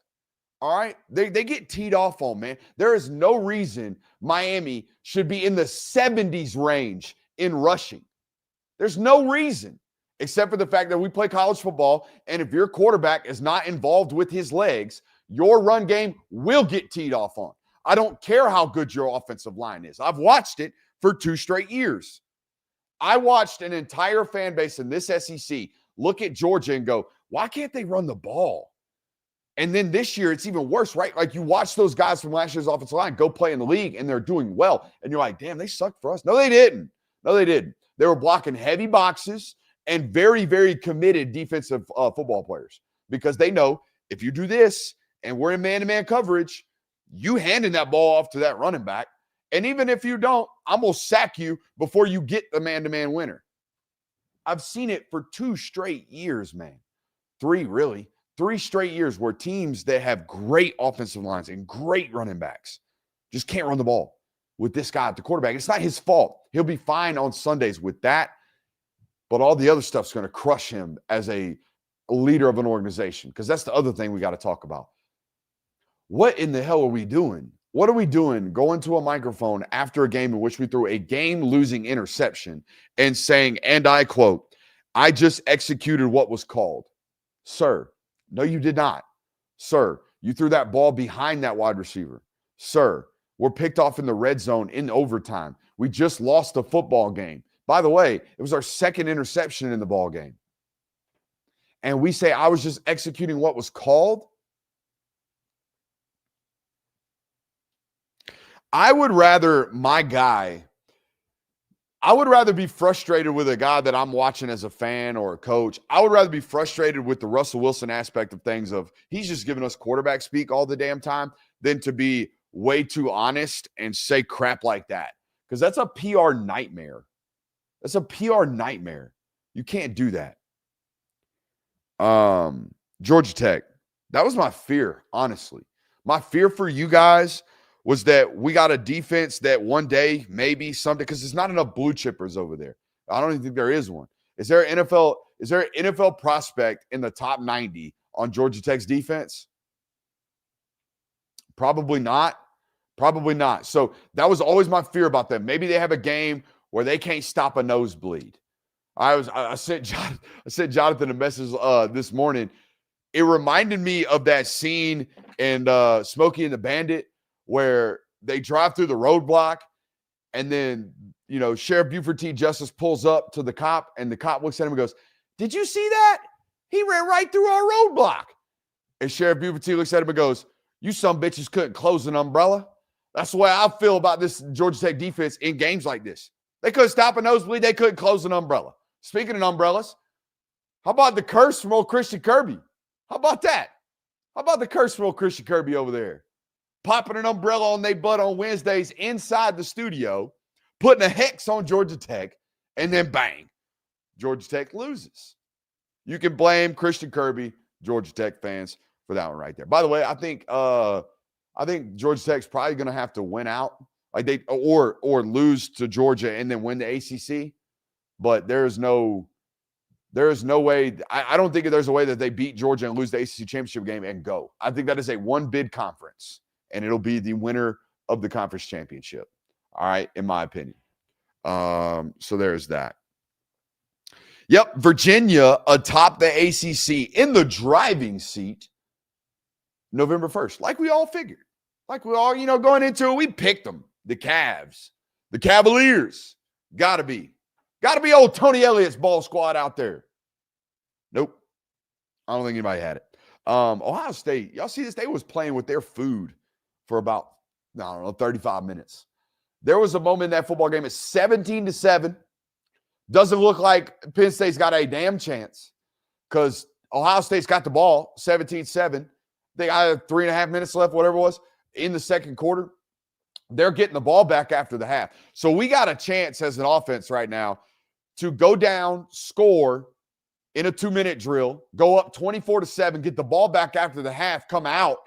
All right? They get teed off on, man. There is no reason Miami should be in the 70s range in rushing. There's no reason, except for the fact that we play college football, and if your quarterback is not involved with his legs, your run game will get teed off on. I don't care how good your offensive line is. I've watched it for 2 straight years. I watched an entire fan base in this SEC look at Georgia and go, why can't they run the ball? And then this year, it's even worse, right? Like you watch those guys from last year's offensive line go play in the league, and they're doing well. And you're like, damn, they sucked for us. No, they didn't. No, they didn't. They were blocking heavy boxes and very, very committed defensive football players because they know if you do this and we're in man-to-man coverage, you handing that ball off to that running back. And even if you don't, I'm going to sack you before you get the man-to-man winner. I've seen it for 2 straight years, man. 3, really. 3 straight years where teams that have great offensive lines and great running backs just can't run the ball with this guy at the quarterback. It's not his fault. He'll be fine on Sundays with that, but all the other stuff's going to crush him as a leader of an organization, because that's the other thing we got to talk about. What in the hell are we doing? What are we doing going to a microphone after a game in which we threw a game-losing interception and saying, and I quote, I just executed what was called? Sir, no, you did not. Sir, you threw that ball behind that wide receiver. Sir, we're picked off in the red zone in overtime. We just lost the football game. By the way, it was our 2nd interception in the ball game. And we say, I was just executing what was called? I would rather be frustrated with a guy that I'm watching as a fan or a coach. I would rather be frustrated with the Russell Wilson aspect of things of he's just giving us quarterback speak all the damn time than to be way too honest and say crap like that. Because that's a PR nightmare. That's a PR nightmare. You can't do that. Georgia Tech. That was my fear, honestly. My fear for you guys was that we got a defense that one day, maybe someday, because there's not enough blue chippers over there. I don't even think there is one. Is there an NFL prospect in the top 90 on Georgia Tech's defense? Probably not. Probably not. So that was always my fear about them. Maybe they have a game where they can't stop a nosebleed. I sent Jonathan a message this morning. It reminded me of that scene in Smokey and the Bandit, where they drive through the roadblock and then, Sheriff Buford T. Justice pulls up to the cop and the cop looks at him and goes, did you see that? He ran right through our roadblock. And Sheriff Buford T. looks at him and goes, you some bitches couldn't close an umbrella. That's the way I feel about this Georgia Tech defense in games like this. They couldn't stop a nosebleed. They couldn't close an umbrella. Speaking of umbrellas, how about the curse from old Christian Kirby? How about that? How about the curse from old Christian Kirby over there? Popping an umbrella on their butt on Wednesdays inside the studio, putting a hex on Georgia Tech, and then bang, Georgia Tech loses. You can blame Christian Kirby, Georgia Tech fans, for that one right there. By the way, I think Georgia Tech's probably going to have to win out, like or lose to Georgia and then win the ACC. But there is no way. I don't think there's a way that they beat Georgia and lose the ACC championship game and go. I think that is a one-bid conference, and it'll be the winner of the conference championship. All right, in my opinion. So there's that. Yep, Virginia atop the ACC in the driving seat November 1st, like we all figured. Like we all, going into it, we picked them. The Cavs, the Cavaliers. Gotta be old Tony Elliott's ball squad out there. Nope. I don't think anybody had it. Ohio State, y'all see this? They was playing with their food for about, 35 minutes. There was a moment in that football game, it's 17-7. Doesn't look like Penn State's got a damn chance because Ohio State's got the ball, 17-7. They got 3.5 minutes left, whatever it was, in the second quarter. They're getting the ball back after the half. So we got a chance as an offense right now to go down, score in a 2-minute drill, go up 24-7, get the ball back after the half, come out,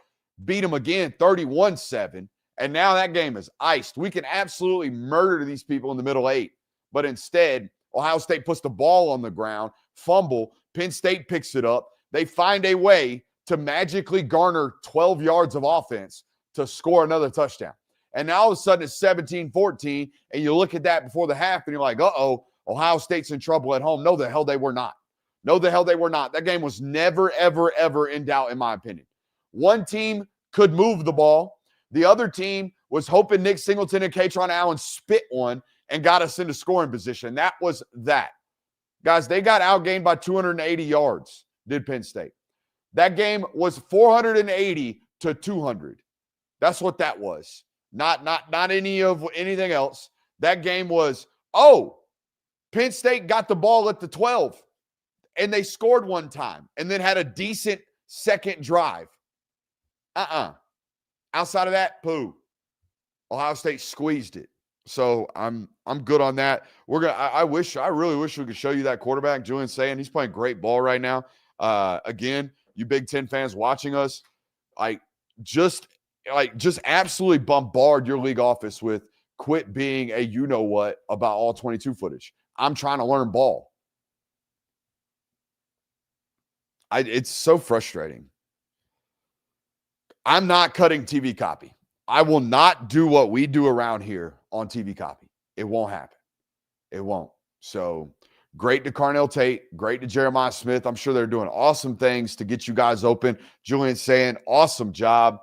beat them again 31-7. And now that game is iced. We can absolutely murder these people in the middle 8. But instead, Ohio State puts the ball on the ground, fumble. Penn State picks it up. They find a way to magically garner 12 yards of offense to score another touchdown. And now all of a sudden it's 17-14, and you look at that before the half, and you're like, uh-oh, Ohio State's in trouble at home. No, the hell they were not. No, the hell they were not. That game was never, ever, ever in doubt, in my opinion. One team could move the ball. The other team was hoping Nick Singleton and Katron Allen spit one and got us into scoring position. That was that. Guys, they got outgained by 280 yards, did Penn State. That game was 480-200. That's what that was. Not anything else. That game was, Penn State got the ball at the 12, and they scored one time and then had a decent second drive. Outside of that, poo. Ohio State squeezed it. So I'm good on that. I really wish we could show you that quarterback, Julian Sayin. He's playing great ball right now. Again, you Big Ten fans watching us, just absolutely bombard your league office with quit being a you-know-what about all 22 footage. I'm trying to learn ball. It's so frustrating. I'm not cutting TV copy. I will not do what we do around here on TV copy. It won't happen. It won't. So great to Carnell Tate, great to Jeremiah Smith. I'm sure they're doing awesome things to get you guys open. Julian's saying, awesome job.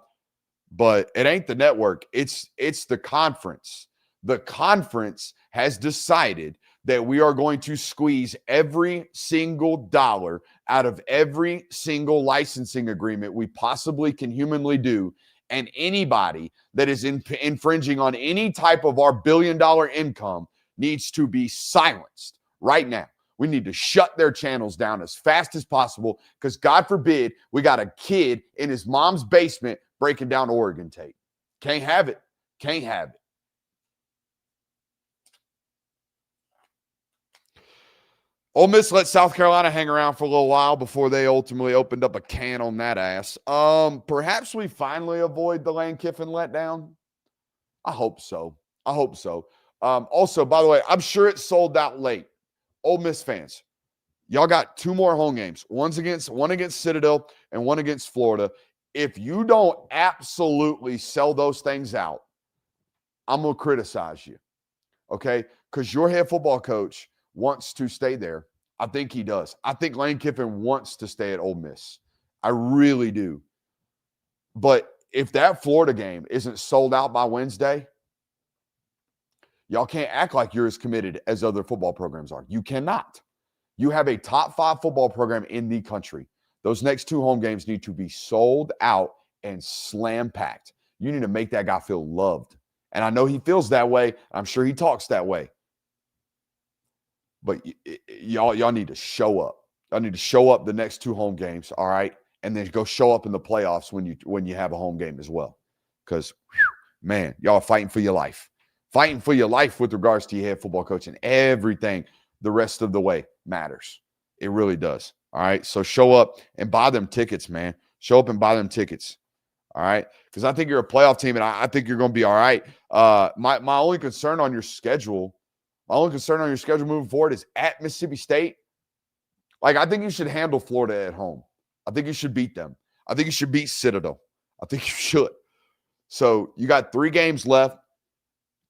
But it ain't the network. It's the conference. The conference has decided that we are going to squeeze every single dollar out of every single licensing agreement we possibly can humanly do. And anybody that is infringing on any type of our billion-dollar income needs to be silenced right now. We need to shut their channels down as fast as possible because, God forbid, we got a kid in his mom's basement breaking down Oregon tape. Can't have it. Can't have it. Ole Miss let South Carolina hang around for a little while before they ultimately opened up a can on that ass. Perhaps we finally avoid the Lane Kiffin letdown. I hope so. Also, by the way, I'm sure it's sold out late. Ole Miss fans, y'all got 2 more home games. One against Citadel and one against Florida. If you don't absolutely sell those things out, I'm going to criticize you, okay? Because your head football coach wants to stay there. I think he does. I think Lane Kiffin wants to stay at Ole Miss. I really do. But if that Florida game isn't sold out by Wednesday, y'all can't act like you're as committed as other football programs are. You cannot. You have a top 5 football program in the country. Those next 2 home games need to be sold out and slam-packed. You need to make that guy feel loved. And I know he feels that way. I'm sure he talks that way. But y'all need to show up. Y'all need to show up the next 2 home games, all right? And then go show up in the playoffs when you have a home game as well. Because, man, y'all are fighting for your life. Fighting for your life with regards to your head football coach, and everything the rest of the way matters. It really does. All right? So show up and buy them tickets, man. Show up and buy them tickets. All right? Because I think you're a playoff team, and I think you're going to be all right. My only concern on your schedule moving forward is at Mississippi State. I think you should handle Florida at home. I think you should beat them. I think you should beat Citadel. I think you should. So you got 3 games left.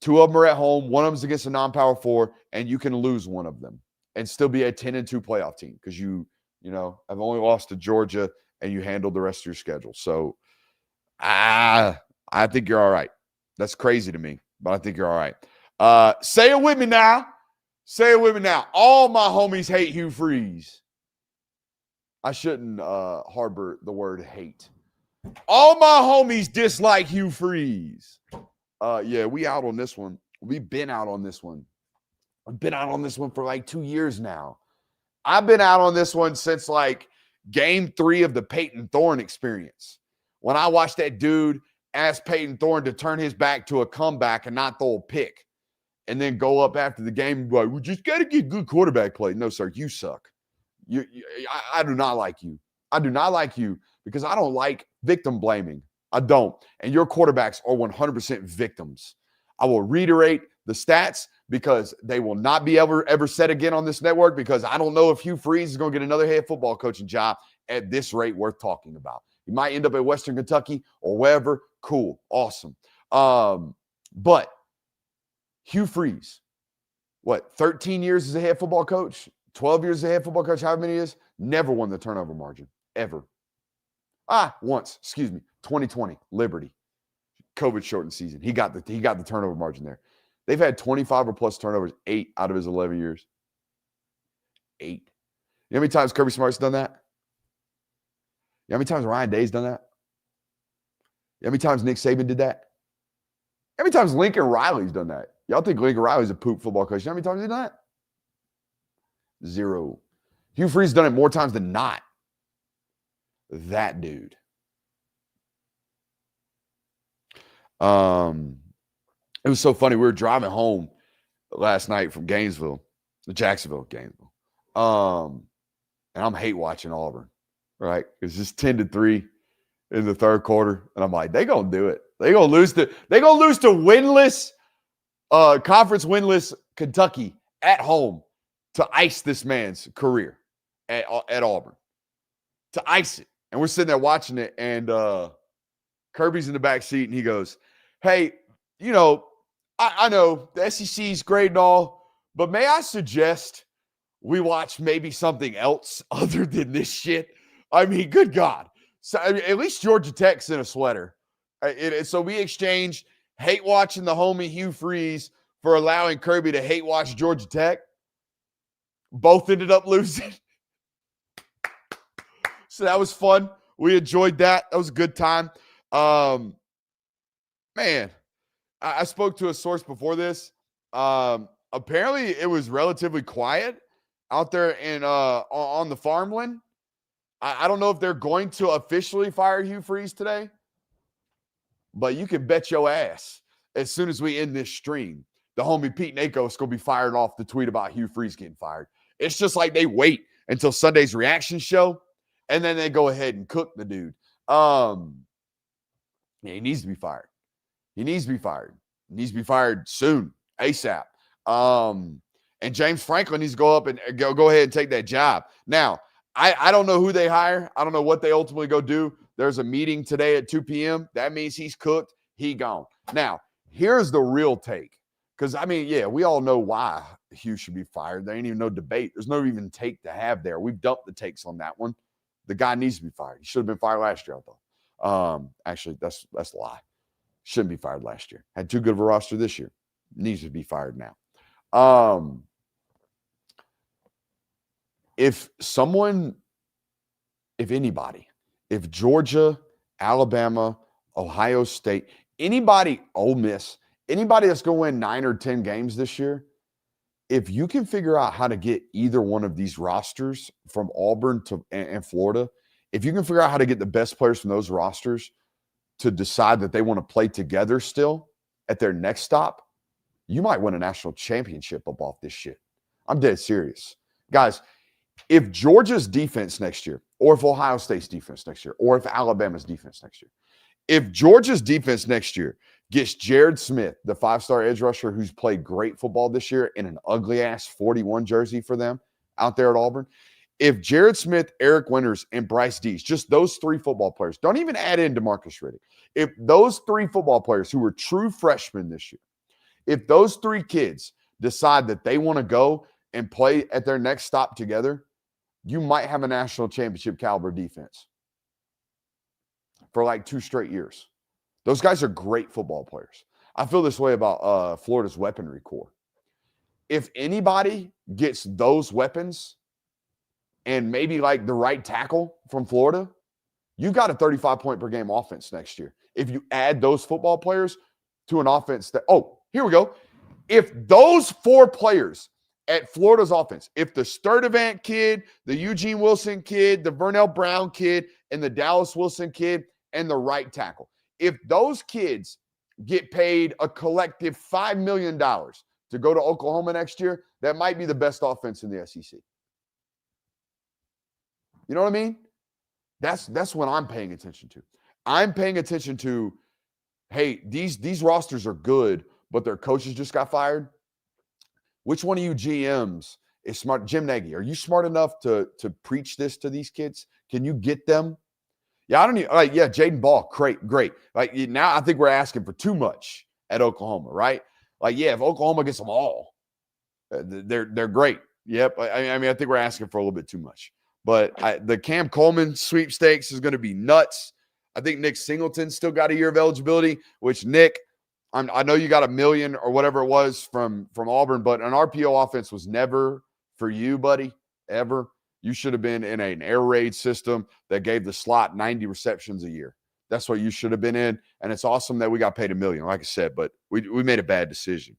2 of them are at home. One of them is against a non-power 4, and you can lose one of them and still be a 10-2 playoff team because you have only lost to Georgia and you handled the rest of your schedule. So I think you're all right. That's crazy to me, but I think you're all right. Say it with me now. Say it with me now. All my homies hate Hugh Freeze. I shouldn't harbor the word hate. All my homies dislike Hugh Freeze. Yeah, we out on this one. We've been out on this one. I've been out on this one for like 2 years now. I've been out on this one since like game 3 of the Peyton Thorne experience. When I watched that dude ask Peyton Thorne to turn his back to a comeback and not throw a pick, and then go up after the game and be like, we just got to get good quarterback play. No, sir, you suck. I do not like you. I do not like you because I don't like victim blaming. I don't. And your quarterbacks are 100% victims. I will reiterate the stats because they will not be ever said again on this network, because I don't know if Hugh Freeze is going to get another head football coaching job at this rate worth talking about. He might end up at Western Kentucky or wherever. Cool. Awesome. But Hugh Freeze, 13 years as a head football coach, 12 years as a head football coach, however many years, never won the turnover margin, ever. Once, 2020, Liberty, COVID-shortened season. He got the turnover margin there. They've had 25 or plus turnovers 8 out of his 11 years. 8. You know how many times Kirby Smart's done that? You know how many times Ryan Day's done that? You know how many times Nick Saban did that? How many times Lincoln Riley's done that? Y'all think Lincoln Riley's a poop football coach? You know how many times he's done that? 0. Hugh Freeze done it more times than not. That dude. It was so funny. We were driving home last night from Jacksonville. And I'm hate watching Auburn, right? It's just 10-3 in the third quarter. And I'm like, they gonna do it. They gonna lose to winless, conference winless Kentucky at home to ice this man's career at Auburn. To ice it. And we're sitting there watching it, and Kirby's in the back seat, and he goes, hey, I know the SEC is great and all, but may I suggest we watch maybe something else other than this shit? I mean, good God. So at least Georgia Tech's in a sweater. So we exchanged hate watching the homie Hugh Freeze for allowing Kirby to hate watch Georgia Tech. Both ended up losing. So that was fun. We enjoyed that. That was a good time. Man, I spoke to a source before this. Apparently, it was relatively quiet out there on the farmland. I don't know if they're going to officially fire Hugh Freeze today, but you can bet your ass as soon as we end this stream, the homie Pete Nako is going to be fired off the tweet about Hugh Freeze getting fired. It's just like they wait until Sunday's reaction show, and then they go ahead and cook the dude. Yeah, he needs to be fired. He needs to be fired. He needs to be fired soon, ASAP. And James Franklin needs to go up and go ahead and take that job. Now, I don't know who they hire. I don't know what they ultimately go do. There's a meeting today at 2 p.m. That means he's cooked. He gone. Now, here's the real take. Because, I mean, yeah, we all know why Hugh should be fired. There ain't even no debate. There's no even take to have there. We've dumped the takes on that one. The guy needs to be fired. He should have been fired last year, I thought. Actually, that's a lie. Shouldn't be fired last year. Had too good of a roster this year. Needs to be fired now. If anybody, if Georgia, Alabama, Ohio State, anybody, Ole Miss, anybody that's going to win 9 or 10 games this year, if you can figure out how to get either one of these rosters from Auburn and Florida, if you can figure out how to get the best players from those rosters to decide that they want to play together still at their next stop, you might win a national championship up off this shit. I'm dead serious. Guys, if Georgia's defense next year, or if Ohio State's defense next year, or if Alabama's defense next year, if Georgia's defense next year gets Jared Smith, the 5-star edge rusher who's played great football this year, in an ugly-ass 41 jersey for them out there at Auburn, if Jared Smith, Eric Winters, and Bryce Dees, just those 3 football players, don't even add in DeMarcus Riddick, if those 3 football players who were true freshmen this year, if those 3 kids decide that they want to go and play at their next stop together, you might have a national championship caliber defense. for like 2 straight years. Those guys are great football players. I feel this way about Florida's weaponry core. If anybody gets those weapons and maybe like the right tackle from Florida, you got a 35-point per game offense next year. If you add those football players to an offense that, here we go. If those 4 players at Florida's offense, if the Sturdivant kid, the Eugene Wilson kid, the Vernell Brown kid, and the Dallas Wilson kid, and the right tackle, if those kids get paid a collective $5 million to go to Oklahoma next year, that might be the best offense in the SEC. You know what I mean? That's what I'm paying attention to. I'm paying attention to, hey, these rosters are good, but their coaches just got fired. Which one of you GMs is smart? Jim Nagy, are you smart enough to preach this to these kids? Can you get them? Yeah, I don't need, like, yeah, Jaden Ball, great. Like, now I think we're asking for too much at Oklahoma, right? Like, yeah, if Oklahoma gets them all, they're great. Yep. I mean, I think we're asking for a little bit too much. But the Cam Coleman sweepstakes is going to be nuts. I think Nick Singleton still got a year of eligibility, which Nick, I know you got $1 million or whatever it was from Auburn, but an RPO offense was never for you, buddy, ever. You should have been in an air raid system that gave the slot 90 receptions a year. That's what you should have been in. And it's awesome that we got paid $1 million, like I said, but we made a bad decision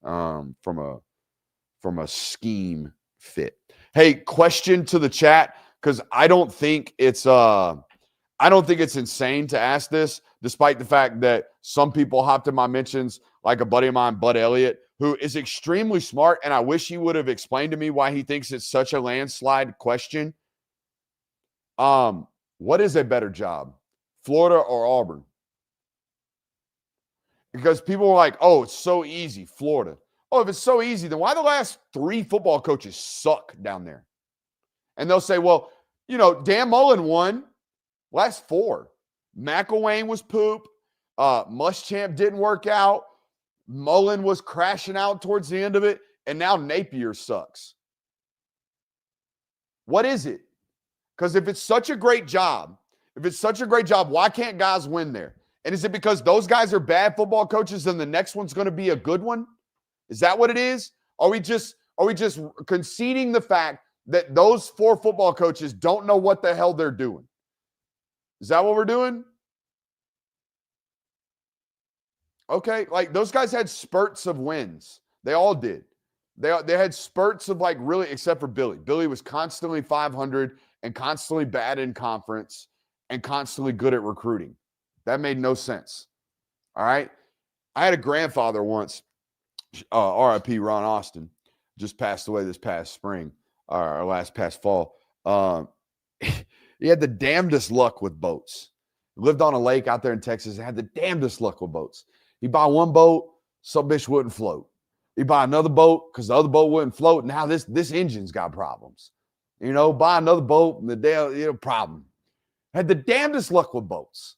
from a scheme fit. Hey, question to the chat, because I don't think it's insane to ask this, despite the fact that some people hopped in my mentions, like a buddy of mine, Bud Elliott, who is extremely smart, and I wish he would have explained to me why he thinks it's such a landslide question. What is a better job, Florida or Auburn? Because people were like, oh, it's so easy, Florida. Oh, if it's so easy, then why the last 3 football coaches suck down there? And they'll say, well, Dan Mullen won. Last 4. McElwain was poop. Muschamp didn't work out. Mullen was crashing out towards the end of it. And now Napier sucks. What is it? Because if it's such a great job, why can't guys win there? And is it because those guys are bad football coaches and the next one's going to be a good one? Is that what it is? Are we just conceding the fact that those 4 football coaches don't know what the hell they're doing? Is that what we're doing? Okay, like those guys had spurts of wins. They all did. They had spurts of like really, except for Billy. Billy was constantly 500 and constantly bad in conference and constantly good at recruiting. That made no sense. All right. I had a grandfather once, RIP Ron Austin, just passed away this past spring, or past fall. He had the damnedest luck with boats. He lived on a lake out there in Texas and had the damnedest luck with boats. He'd buy one boat, some bitch wouldn't float. He'd buy another boat because the other boat wouldn't float. Now this engine's got problems. Buy another boat and the damn problem. Had the damnedest luck with boats.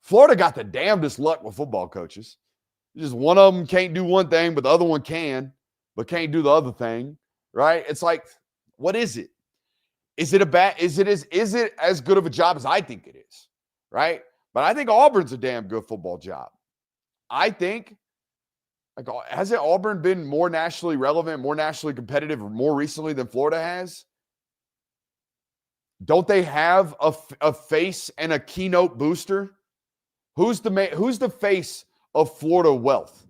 Florida got the damnedest luck with football coaches. Just one of them can't do one thing, but the other one can, but can't do the other thing, right? It's like, what is it? Is it as good of a job as I think it is, right? But I think Auburn's a damn good football job. I think, like, hasn't Auburn been more nationally relevant, more nationally competitive more recently than Florida has? Don't they have a face and a keynote booster? Who's the face of Florida wealth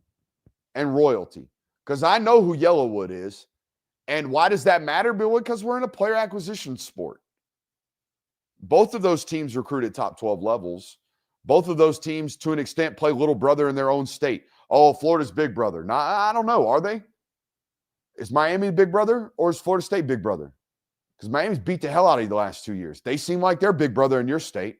and royalty? Because I know who Yellowwood is. And why does that matter? Because we're in a player acquisition sport. Both of those teams recruit at top 12 levels. Both of those teams, to an extent, play little brother in their own state. Oh, Florida's big brother. Nah, I don't know. Are they? Is Miami big brother or is Florida State big brother? Because Miami's beat the hell out of you the last 2 years. They seem like they're big brother in your state.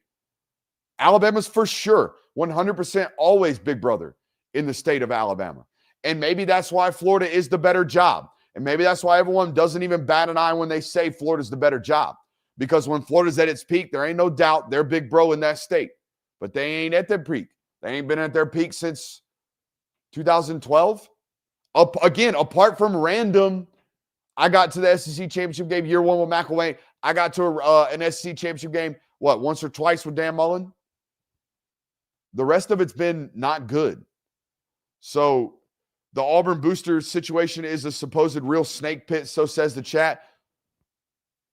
Alabama's for sure 100% always big brother in the state of Alabama. And maybe that's why Florida is the better job. And maybe that's why everyone doesn't even bat an eye when they say Florida's the better job. Because when Florida's at its peak, there ain't no doubt they're big bro in that state. But they ain't at their peak. They ain't been at their peak since 2012. Again, apart from random, I got to the SEC championship game year 1 with McElwain. I got to an SEC championship game, once or twice with Dan Mullen? The rest of it's been not good. So the Auburn booster situation is a supposed real snake pit, so says the chat.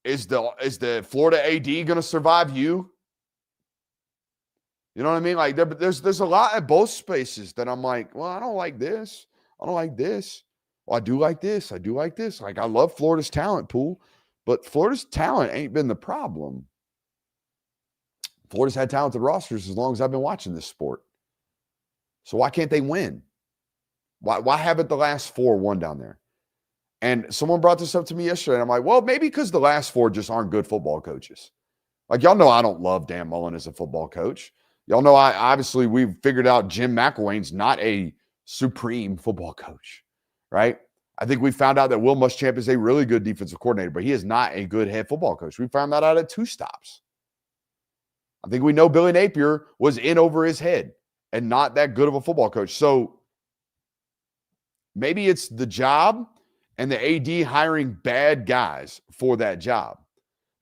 Is the Florida AD going to survive Hugh? You know what I mean? Like there's a lot at both spaces that I'm like, well, I don't like this. I don't like this. Well, I do like this. I do like this. Like I love Florida's talent pool, but Florida's talent ain't been the problem. Florida's had talented rosters as long as I've been watching this sport. So why can't they win? Why haven't the last four won down there? And someone brought this up to me yesterday, and I'm like, well, maybe because the last four just aren't good football coaches. Like, y'all know I don't love Dan Mullen as a football coach. Y'all know obviously we've figured out Jim McElwain's not a supreme football coach, right? I think we found out that Will Muschamp is a really good defensive coordinator, but he is not a good head football coach. We found that out at 2 stops. I think we know Billy Napier was in over his head and not that good of a football coach. So maybe it's the job and the AD hiring bad guys for that job.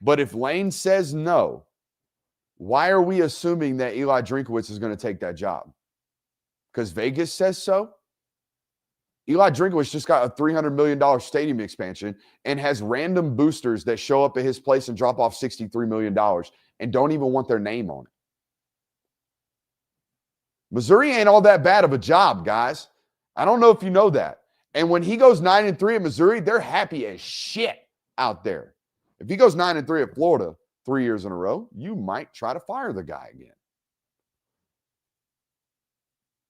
But if Lane says no, why are we assuming that Eli Drinkwitz is going to take that job? Because Vegas says so? Eli Drinkwitz just got a $300 million stadium expansion and has random boosters that show up at his place and drop off $63 million and don't even want their name on it. Missouri ain't all that bad of a job, guys. I don't know if you know that. And when he goes 9-3 at Missouri, they're happy as shit out there. If he goes 9-3 at Florida 3 years in a row, you might try to fire the guy again.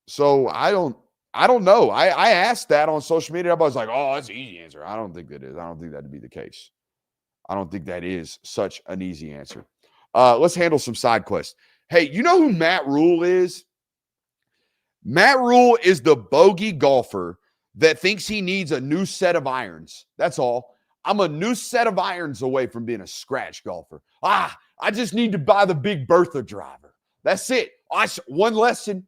So I don't know. I asked that on social media. Everybody's like, oh, that's an easy answer. I don't think that is. I don't think that'd be the case. I don't think that is such an easy answer. Let's handle some side quests. Hey, you know who Matt Rule is? Matt Rule is the bogey golfer that thinks he needs a new set of irons. That's all. I'm a new set of irons away from being a scratch golfer. I just need to buy the Big Bertha driver. That's it. One lesson.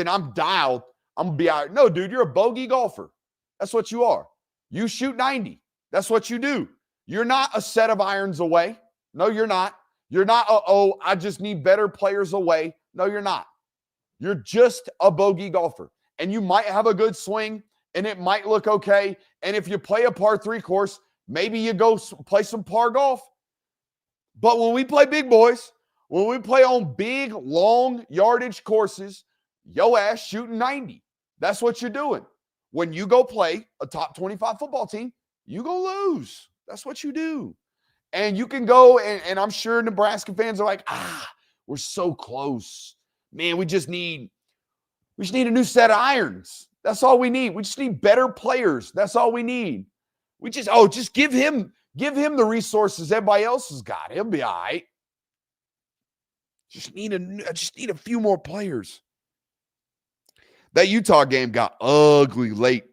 I'm dialed. I'm going to be out. No, dude, you're a bogey golfer. That's what you are. You shoot 90. That's what you do. You're not a set of irons away. No, you're not. You're not, I just need better players away. No, you're not. You're just a bogey golfer. And you might have a good swing, and it might look okay. And if you play a par 3 course, maybe you go play some par golf. But when we play big boys, when we play on big, long yardage courses, yo ass shooting 90. That's what you're doing. When you go play a top 25 football team, you go lose. That's what you do. And you can go, and I'm sure Nebraska fans are like, we're so close. Man, we just need a new set of irons. That's all we need. We just need better players. That's all we need. We just give him the resources everybody else has got. He'll be all right. Just need a few more players. That Utah game got ugly late,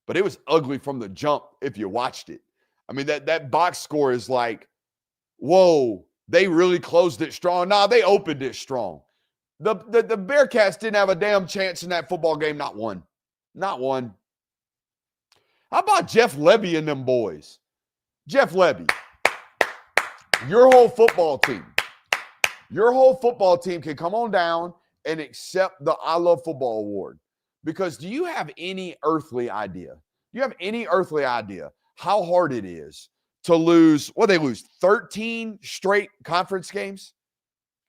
but it was ugly from the jump if you watched it. I mean, that box score is like, whoa, they really closed it strong. Nah, they opened it strong. The Bearcats didn't have a damn chance in that football game. Not one. Not one. How about Jeff Lebby and them boys? Jeff Lebby, your whole football team can come on down and accept the I Love Football Award. Because do you have any earthly idea? How hard it is to lose, they lose 13 straight conference games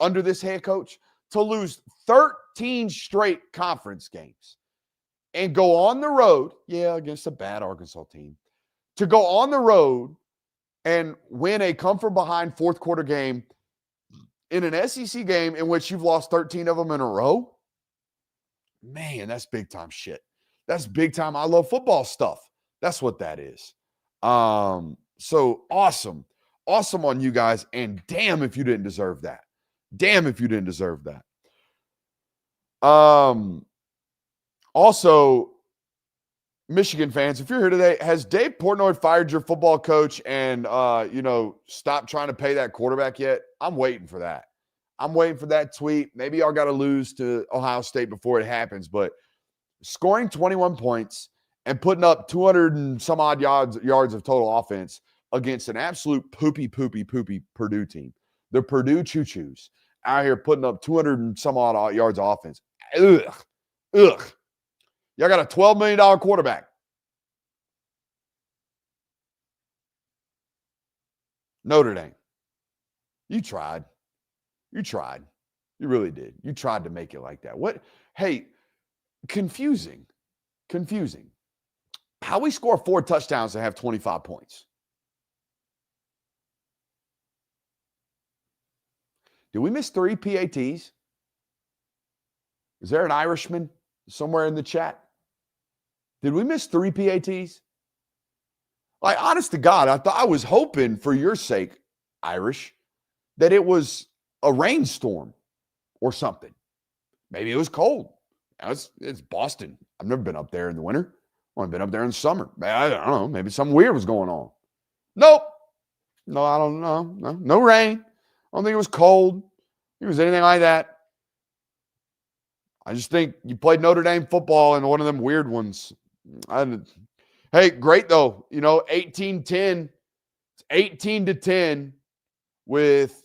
under this head coach? To lose 13 straight conference games and go on the road, against a bad Arkansas team, to go on the road and win a come-from-behind fourth-quarter game in an SEC game in which you've lost 13 of them in a row? Man, that's big-time shit. That's big-time I Love Football stuff. That's what that is. So awesome. Awesome on you guys, and damn if you didn't deserve that. Also, Michigan fans, if you're here today, has Dave Portnoy fired your football coach and, stopped trying to pay that quarterback yet? I'm waiting for that. I'm waiting for that tweet. Maybe y'all got to lose to Ohio State before it happens, but scoring 21 points and putting up 200 and some odd yards of total offense against an absolute poopy Purdue team, the Purdue Choo-Choos. out here putting up 200 and some odd yards of offense. Ugh. Y'all got a $12 million quarterback. Notre Dame. You tried. You really did. You tried to make it like that. What? Hey, confusing. How we score 4 touchdowns and have 25 points? Did we miss 3 PATs? Is there an Irishman somewhere in the chat? Did we miss 3 PATs? Like, honest to God, I was hoping for your sake, Irish, that it was a rainstorm or something. Maybe it was cold. It's Boston. I've never been up there in the winter. I've only been up there in the summer. I don't know. Maybe something weird was going on. Nope. No, I don't know. No rain. I don't think it was cold. I don't think it was anything like that. I just think you played Notre Dame football in one of them weird ones. Hey, great though. 18-10. It's 18-10 with,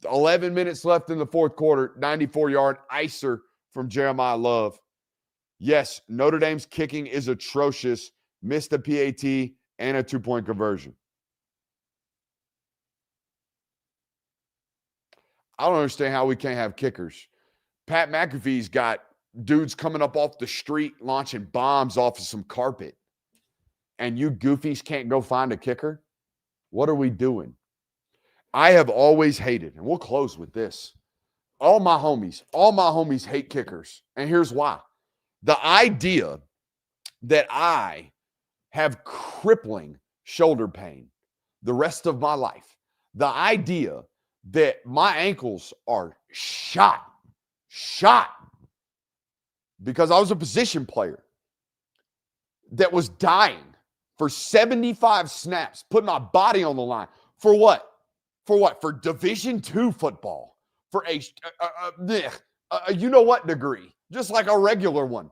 11 minutes left in the fourth quarter. 94-yard icer from Jeremiah Love. Yes, Notre Dame's kicking is atrocious. Missed a PAT and a 2-point conversion. I don't understand how we can't have kickers. Pat McAfee's got dudes coming up off the street launching bombs off of some carpet. And you goofies can't go find a kicker? What are we doing? I have always hated, and we'll close with this. All my homies hate kickers. And here's why. The idea that I have crippling shoulder pain the rest of my life, the idea that my ankles are shot because I was a position player that was dying for 75 snaps, putting my body on the line. For what? For Division II football. For a you-know-what degree. Just like a regular one.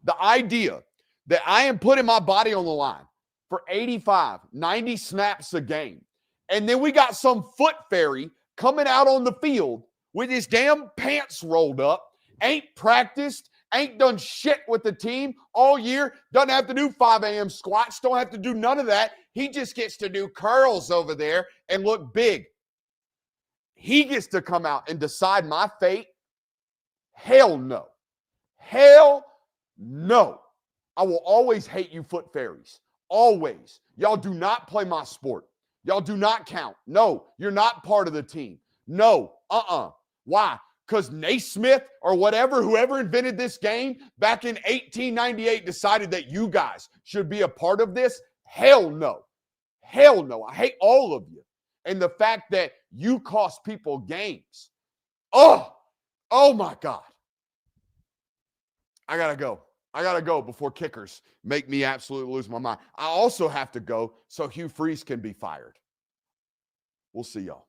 The idea that I am putting my body on the line for 85, 90 snaps a game. And then we got some foot fairy coming out on the field with his damn pants rolled up, ain't practiced, ain't done shit with the team all year, doesn't have to do 5 a.m. squats, don't have to do none of that. He just gets to do curls over there and look big. He gets to come out and decide my fate? Hell no. Hell no. I will always hate you foot fairies. Always. Y'all do not play my sport. Y'all do not count. No, you're not part of the team. No, Why? Because Naismith or whoever invented this game back in 1898 decided that you guys should be a part of this? Hell no. Hell no. I hate all of you. And the fact that you cost people games. Oh my God. I got to go before kickers make me absolutely lose my mind. I also have to go so Hugh Freeze can be fired. We'll see y'all.